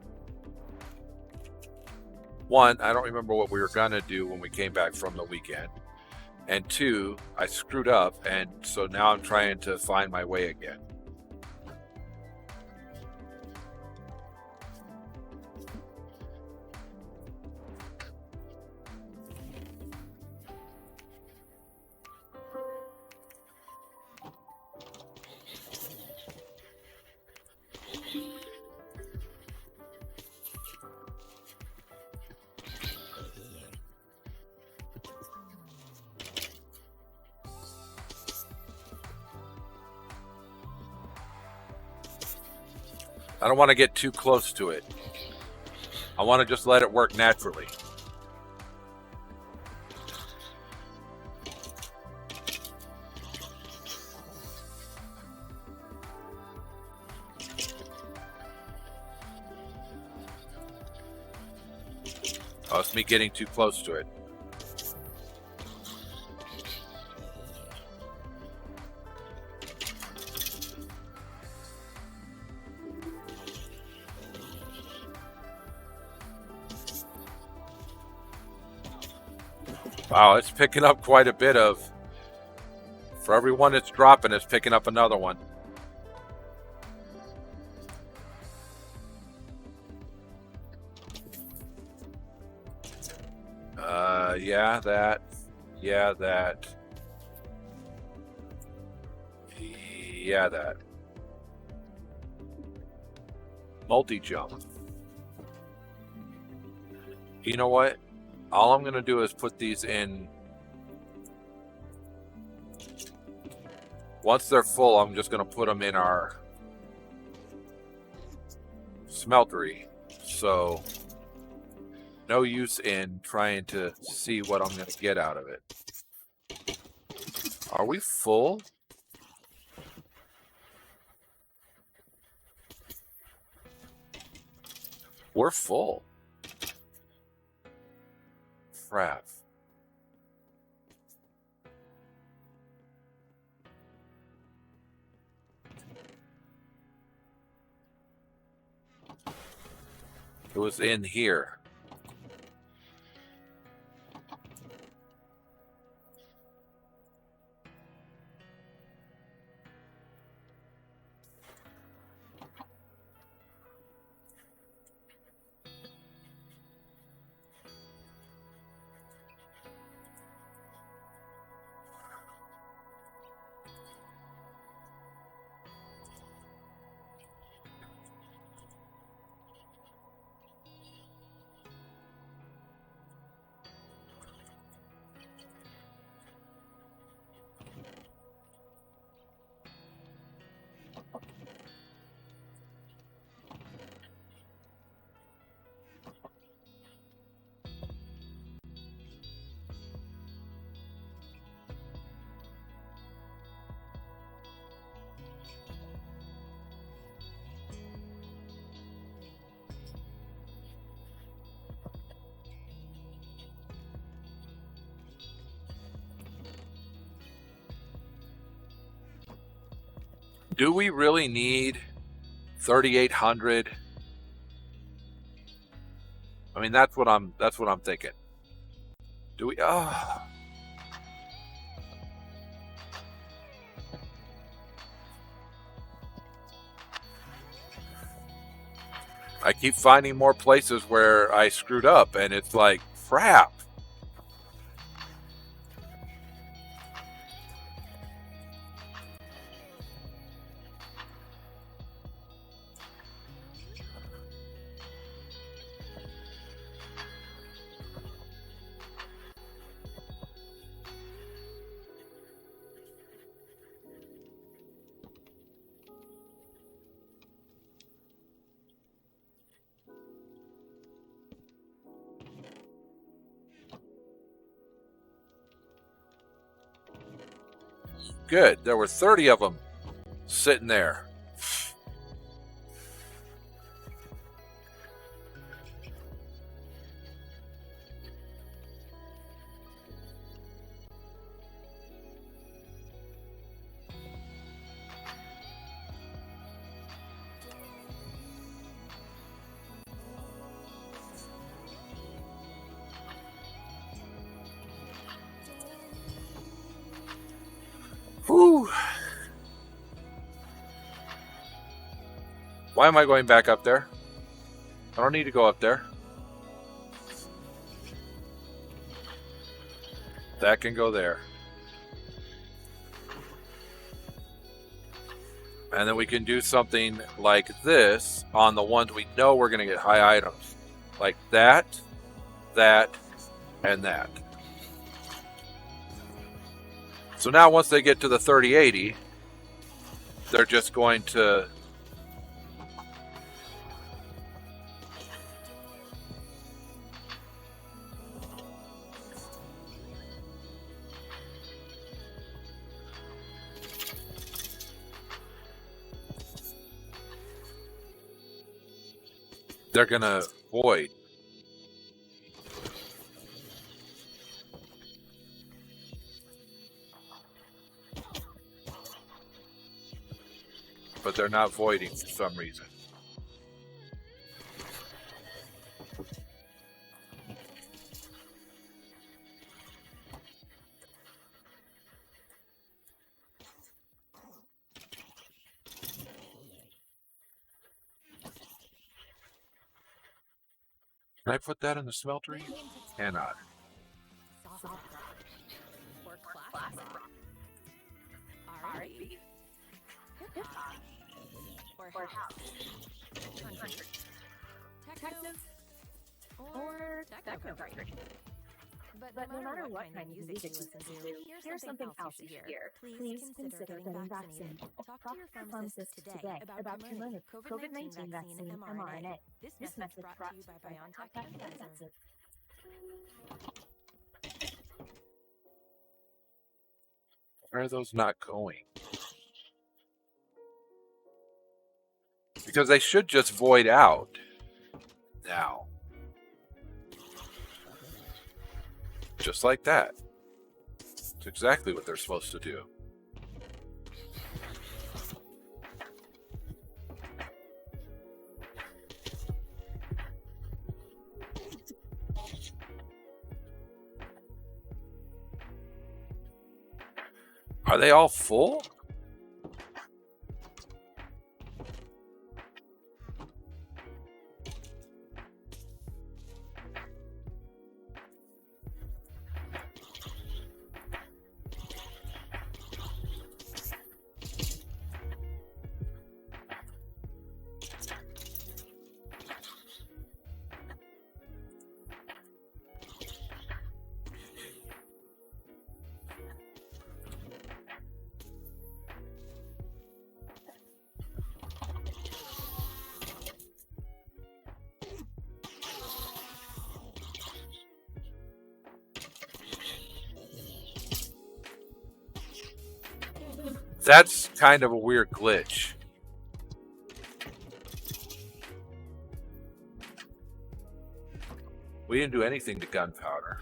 1, I don't remember what we were gonna do when we came back from the weekend, and 2, I screwed up, and so now I'm trying to find my way again. I don't want to get too close to it. I want to just let it work naturally. Oh, it's me getting too close to it. Wow, it's picking up quite a bit of... For every one it's dropping, it's picking up another one. Yeah, that. Yeah, that. Yeah, that. Multi-jump. You know what? All I'm going to do is put these in. Once they're full, I'm just going to put them in our smeltery. So, no use in trying to see what I'm going to get out of it. Are we full? We're full. Crap. It was in here. Do we really need 3,800? I mean, that's what I'm thinking. Do we? Oh. I keep finding more places where I screwed up, and it's like, crap. Good. There were 30 of them sitting there. Whew. Why am I going back up there? I don't need to go up there. That can go there. And then we can do something like this on the ones we know we're going to get high items. Like that, that, and that. So now once they get to the 3080, they're just going to... They're going to void. But they're not voiding for some reason. Can I put that in the smeltery? Cannot. Or techno-country. But no matter what kind of music you listen to, here's something else you should hear. Please consider getting vaccinated. Talk to your pharmacist today about Kimono COVID-19 vaccine mRNA. This message brought to you by BioNTech and Pfizer. Why are those not going? Because they should just void out now. Just like that. It's exactly what they're supposed to do. Are they all full? That's kind of a weird glitch. We didn't do anything to gunpowder.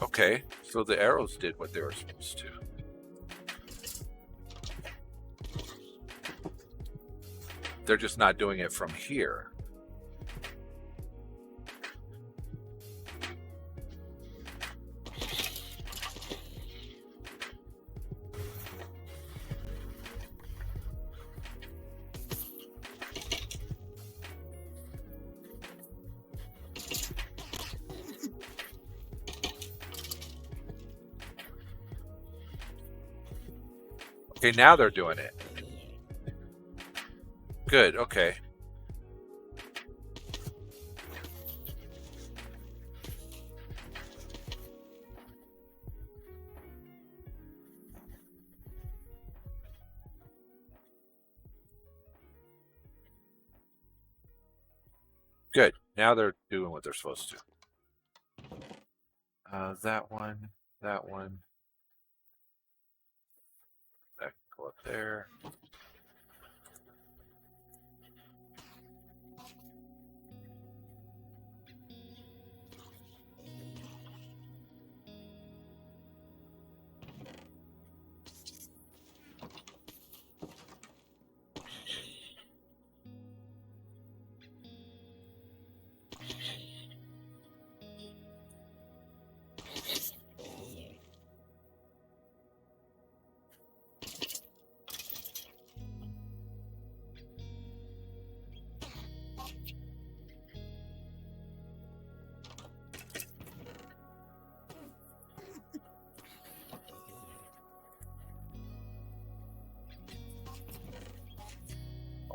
Okay, so the arrows did what they were supposed to. They're just not doing it from here. Okay, now they're doing it. Good, okay. Good. Now they're doing what they're supposed to. That one, that one. That can go up there.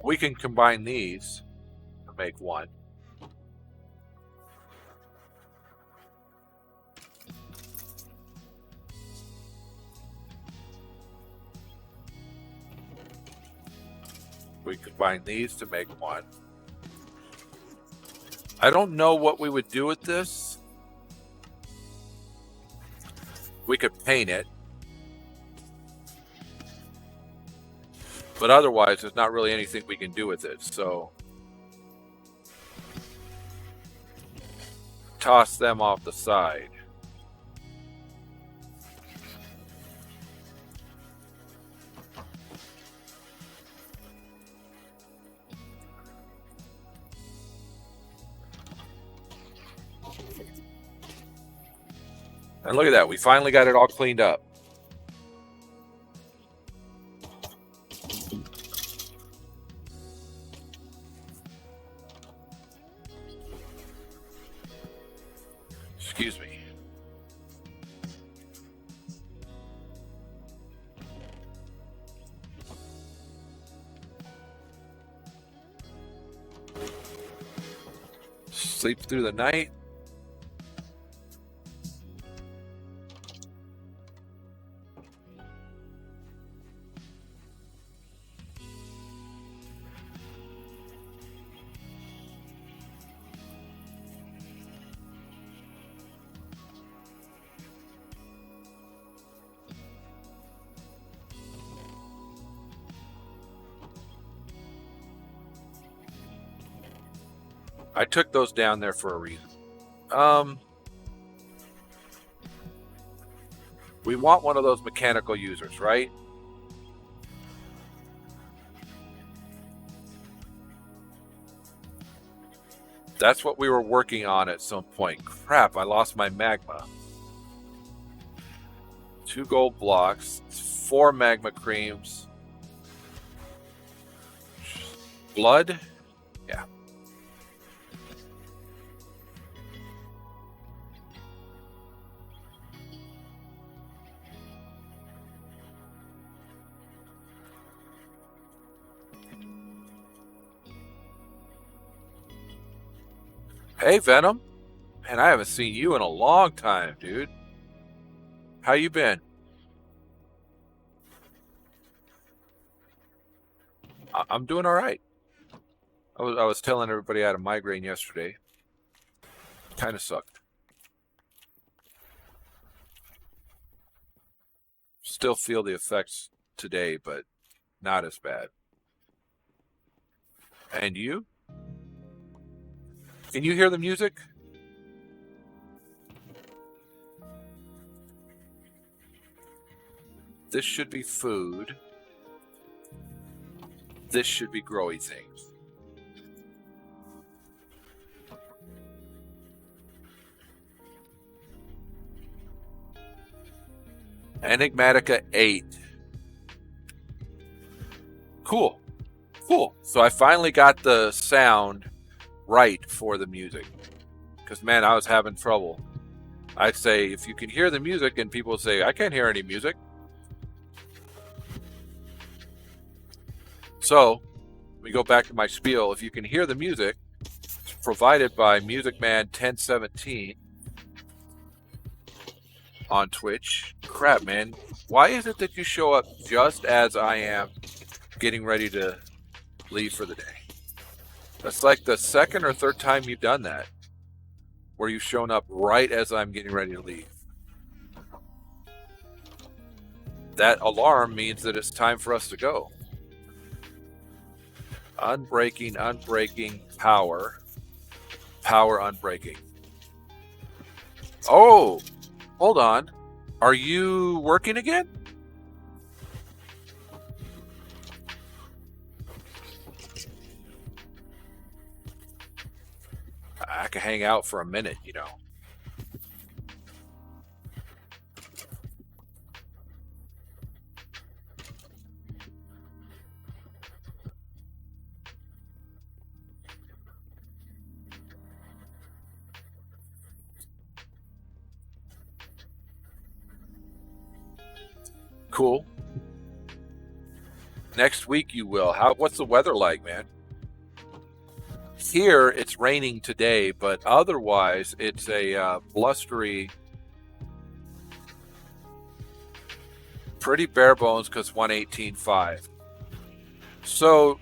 We can combine these to make one. We combine these to make one. I don't know what we would do with this. We could paint it. But otherwise, there's not really anything we can do with it, so toss them off the side. And look at that, we finally got it all cleaned up. Excuse me. Sleep through the night. I took those down there for a reason. We want one of those mechanical users, right? That's what we were working on at some point. Crap, I lost my magma. 2 gold blocks, 4 magma creams. Blood? Yeah. Hey, Venom. Man, I haven't seen you in a long time, dude. How you been? I'm doing all right. I was telling everybody I had a migraine yesterday. Kind of sucked. Still feel the effects today, but not as bad. And you? Can you hear the music? This should be food. This should be growy things. Enigmatica 8. Cool. Cool. So I finally got the sound right for the music. Because, man, I was having trouble. I'd say, if you can hear the music, and people say, I can't hear any music. So, we go back to my spiel. If you can hear the music, it's provided by Music Man 1017 on Twitch. Crap, man. Why is it that you show up just as I am getting ready to leave for the day? That's like the second or third time you've done that, where you've shown up right as I'm getting ready to leave. That alarm means that it's time for us to go. Unbreaking, unbreaking, power. Power unbreaking. Oh, hold on. Are you working again? I could hang out for a minute, you know. Cool. Next week you will. What's the weather like, man? Here it's raining today, but otherwise it's a blustery, pretty bare bones because 118.5. So,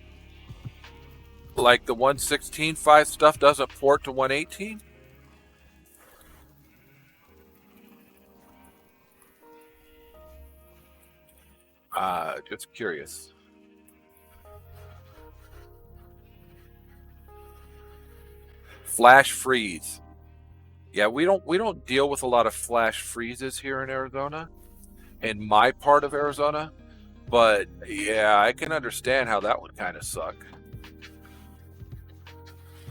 like the 116.5 stuff doesn't port to 118? Just curious. Flash freeze. Yeah, we don't deal with a lot of flash freezes here in Arizona, in my part of Arizona, but yeah, I can understand how that would kind of suck.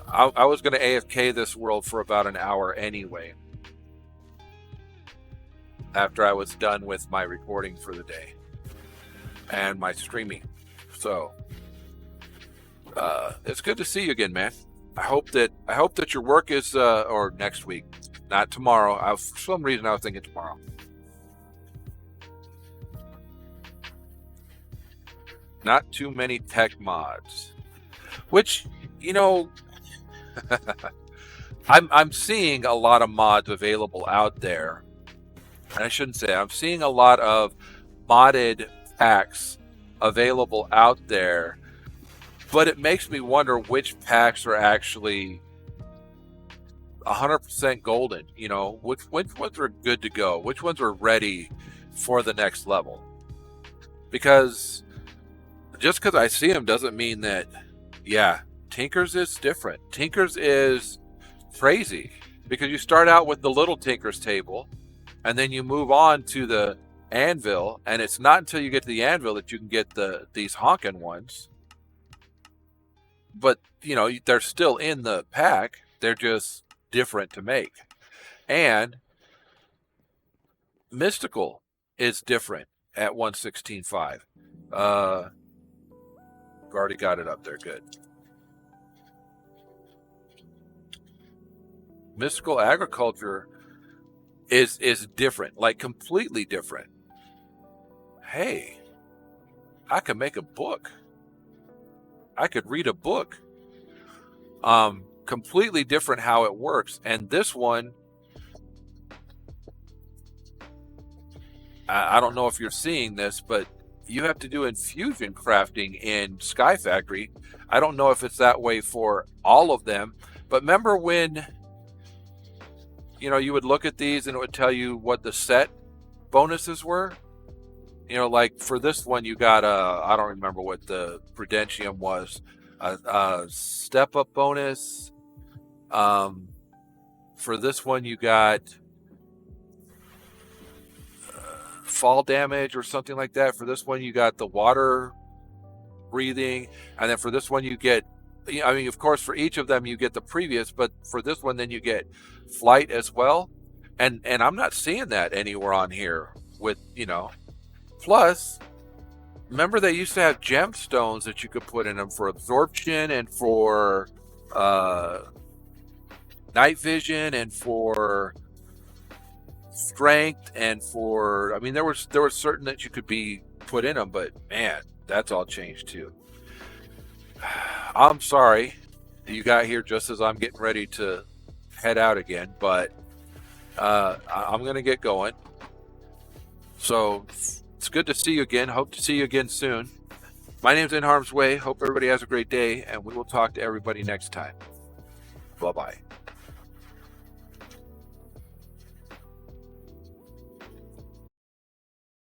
I was going to AFK this world for about an hour anyway, after I was done with my recording for the day and my streaming. So it's good to see you again, man. I hope that your work is or next week. not tomorrow. For some reason I was thinking tomorrow. Not too many tech mods, which, you know, I'm seeing a lot of mods available out there. And I shouldn't say I'm seeing a lot of modded packs available out there, but it makes me wonder which packs are actually 100% golden. You know, which ones are good to go, which ones are ready for the next level. Because just because I see them doesn't mean that, yeah, Tinkers is different. Tinkers is crazy because you start out with the little Tinkers table and then you move on to the anvil, and it's not until you get to the anvil that you can get these honking ones. But, you know, they're still in the pack. They're just different to make. And Mystical is different at 116.5. I've already got it up there. Good. Mystical Agriculture is different, like completely different. Hey, I could make a book. I could read a book. Completely different how it works. And this one, I don't know if you're seeing this, but you have to do infusion crafting in SkyFactory. I don't know if it's that way for all of them, but remember when, you know, you would look at these and it would tell you what the set bonuses were? You know, like for this one, you got I don't remember what the Prudentium was, a step up bonus. For this one, you got fall damage or something like that. For this one, you got the water breathing, and then for this one, you get, I mean, of course, for each of them, you get the previous, but for this one, then you get flight as well. And I'm not seeing that anywhere on here with, you know. Plus, remember they used to have gemstones that you could put in them for absorption and for night vision and for strength and for, I mean, there was certain that you could be put in them, but man, that's all changed too. I'm sorry you got here just as I'm getting ready to head out again, but I'm gonna get going. So it's good to see you again. Hope to see you again soon. My name's NHarmzWay. Hope everybody has a great day, and we will talk to everybody next time. Bye-bye.